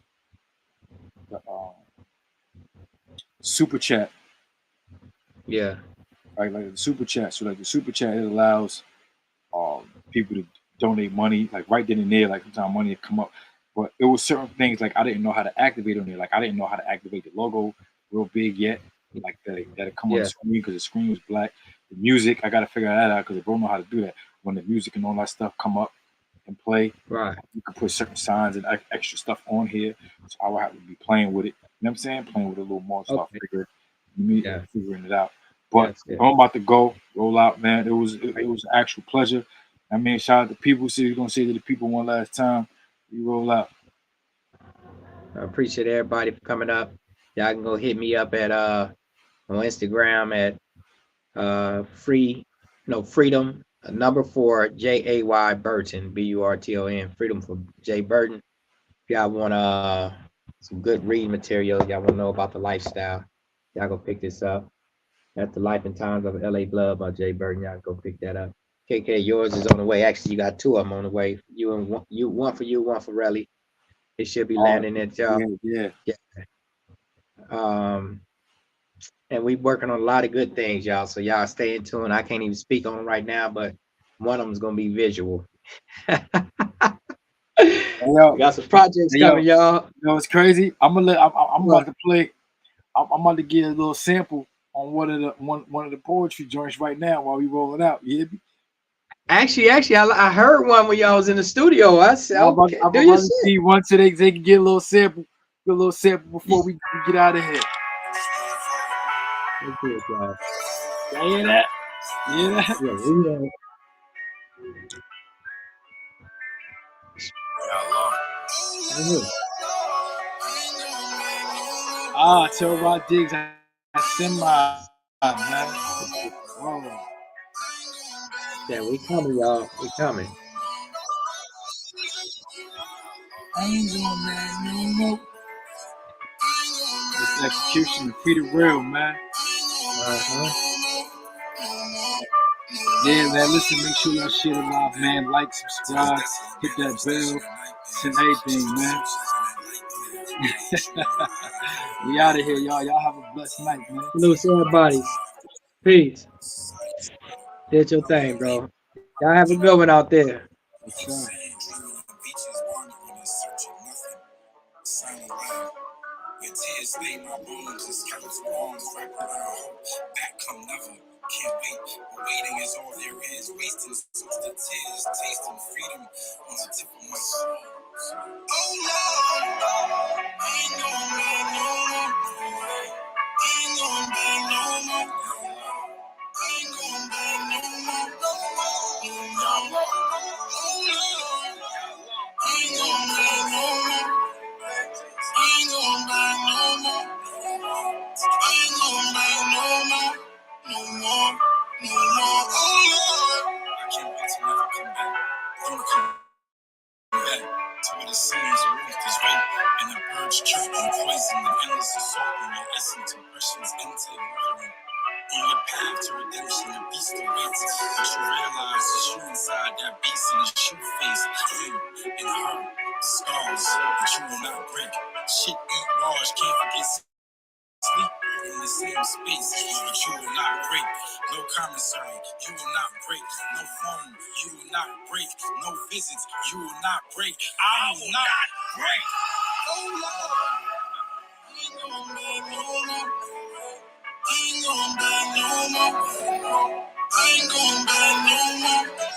S1: The super chat.
S2: Yeah.
S1: Right, like the super chat. So like the super chat, it allows people to donate money like right then and there. Like sometimes money will come up. But it was certain things like I didn't know how to activate on there. Like I didn't know how to activate the logo real big yet. Like that come on the
S2: Yeah.
S1: screen because the screen was black. The music, I gotta figure that out because I don't know how to do that. When the music and all that stuff come up and play,
S2: Right.
S1: you can put certain signs and extra stuff on here. So I would have to be playing with it. You know what I'm saying? Playing with it a little more so I
S2: Okay. Yeah.
S1: figuring it out. But
S2: Yes. Yeah.
S1: I'm about to go, roll out, man. It
S2: Right.
S1: was an actual pleasure. I mean, shout out to people. See, you're gonna say to the people one last time. You roll out.
S2: I appreciate everybody for coming up. Y'all can go hit me up at on Instagram at freedom number 4 JAY Burton BURTON freedom for J Burton. If y'all want some good reading material, y'all want to know about the lifestyle, y'all go pick this up. That's the Life and Times of LA Blood by Jay Burton. Y'all go pick that up. KK, yours is on the way. Actually, you got 2 of them on the way. One for you, one for Relly. It should be
S1: Oh,
S2: landing at y'all.
S1: yeah.
S2: Um, and we working on a lot of good things, y'all. So y'all stay in tune. I can't even speak on them right now, but one of them is gonna be visual.
S1: Yo,
S2: We got some projects coming, y'all.
S1: You know, it's crazy. I'm
S2: What?
S1: about to play. I'm about to get a little sample on one of the poetry joints right now while we rolling out. You hear me?
S2: Actually, I heard one when y'all was in the studio. I said, okay,
S1: I'm
S2: do your
S1: about to
S2: shit.
S1: see one so they can get a little sample, before we get out of here.
S2: Let's do it, y'all.
S1: Y'all hear that? You hear that?
S2: Yeah, we
S1: Tell Rod Diggs I send my man. Oh.
S2: Yeah, we coming, y'all. We coming.
S1: I ain't going back no more. This execution and free the real, man.
S2: Uh-huh.
S1: Yeah, man, listen, make sure y'all share the live, man. Like, subscribe, hit that bell, send everything, man. We out of here, y'all. Y'all have a blessed night, man.
S2: Salute to everybody. Peace. Did your thing, bro. Y'all have a good one out there.
S1: What's up? With tears stain my bones and skeletal bones wrapped around hope. Back come never. Can't wait. But waiting is all there is. Wasting souls to tears. Tasting freedom on the tip of my soul. Oh Lord, I ain't going back no more. I ain't going back no more. I ain't going back no more. No more. Oh Lord, I ain't going back no more. I ain't going back no more. I ain't going back no more. No more. No more. Oh Lord. I can't wait to never come back. Don't come back to where the sun's warmth is right and the birds chirp and poison and endless assault and your essence impressions into murdering. On your path to redemption, the beast awaits. But you realize it's you inside that beast and it's you face him and her. Scars that you will not break. Shit eat bars, can't forget sleep in the same space, but you will not break. No commissary, you will not break. No phone, you will not break. No visits, you will not break. I will not break. Oh Lord, I ain't going back no more. I ain't going back no more. I ain't going back no more.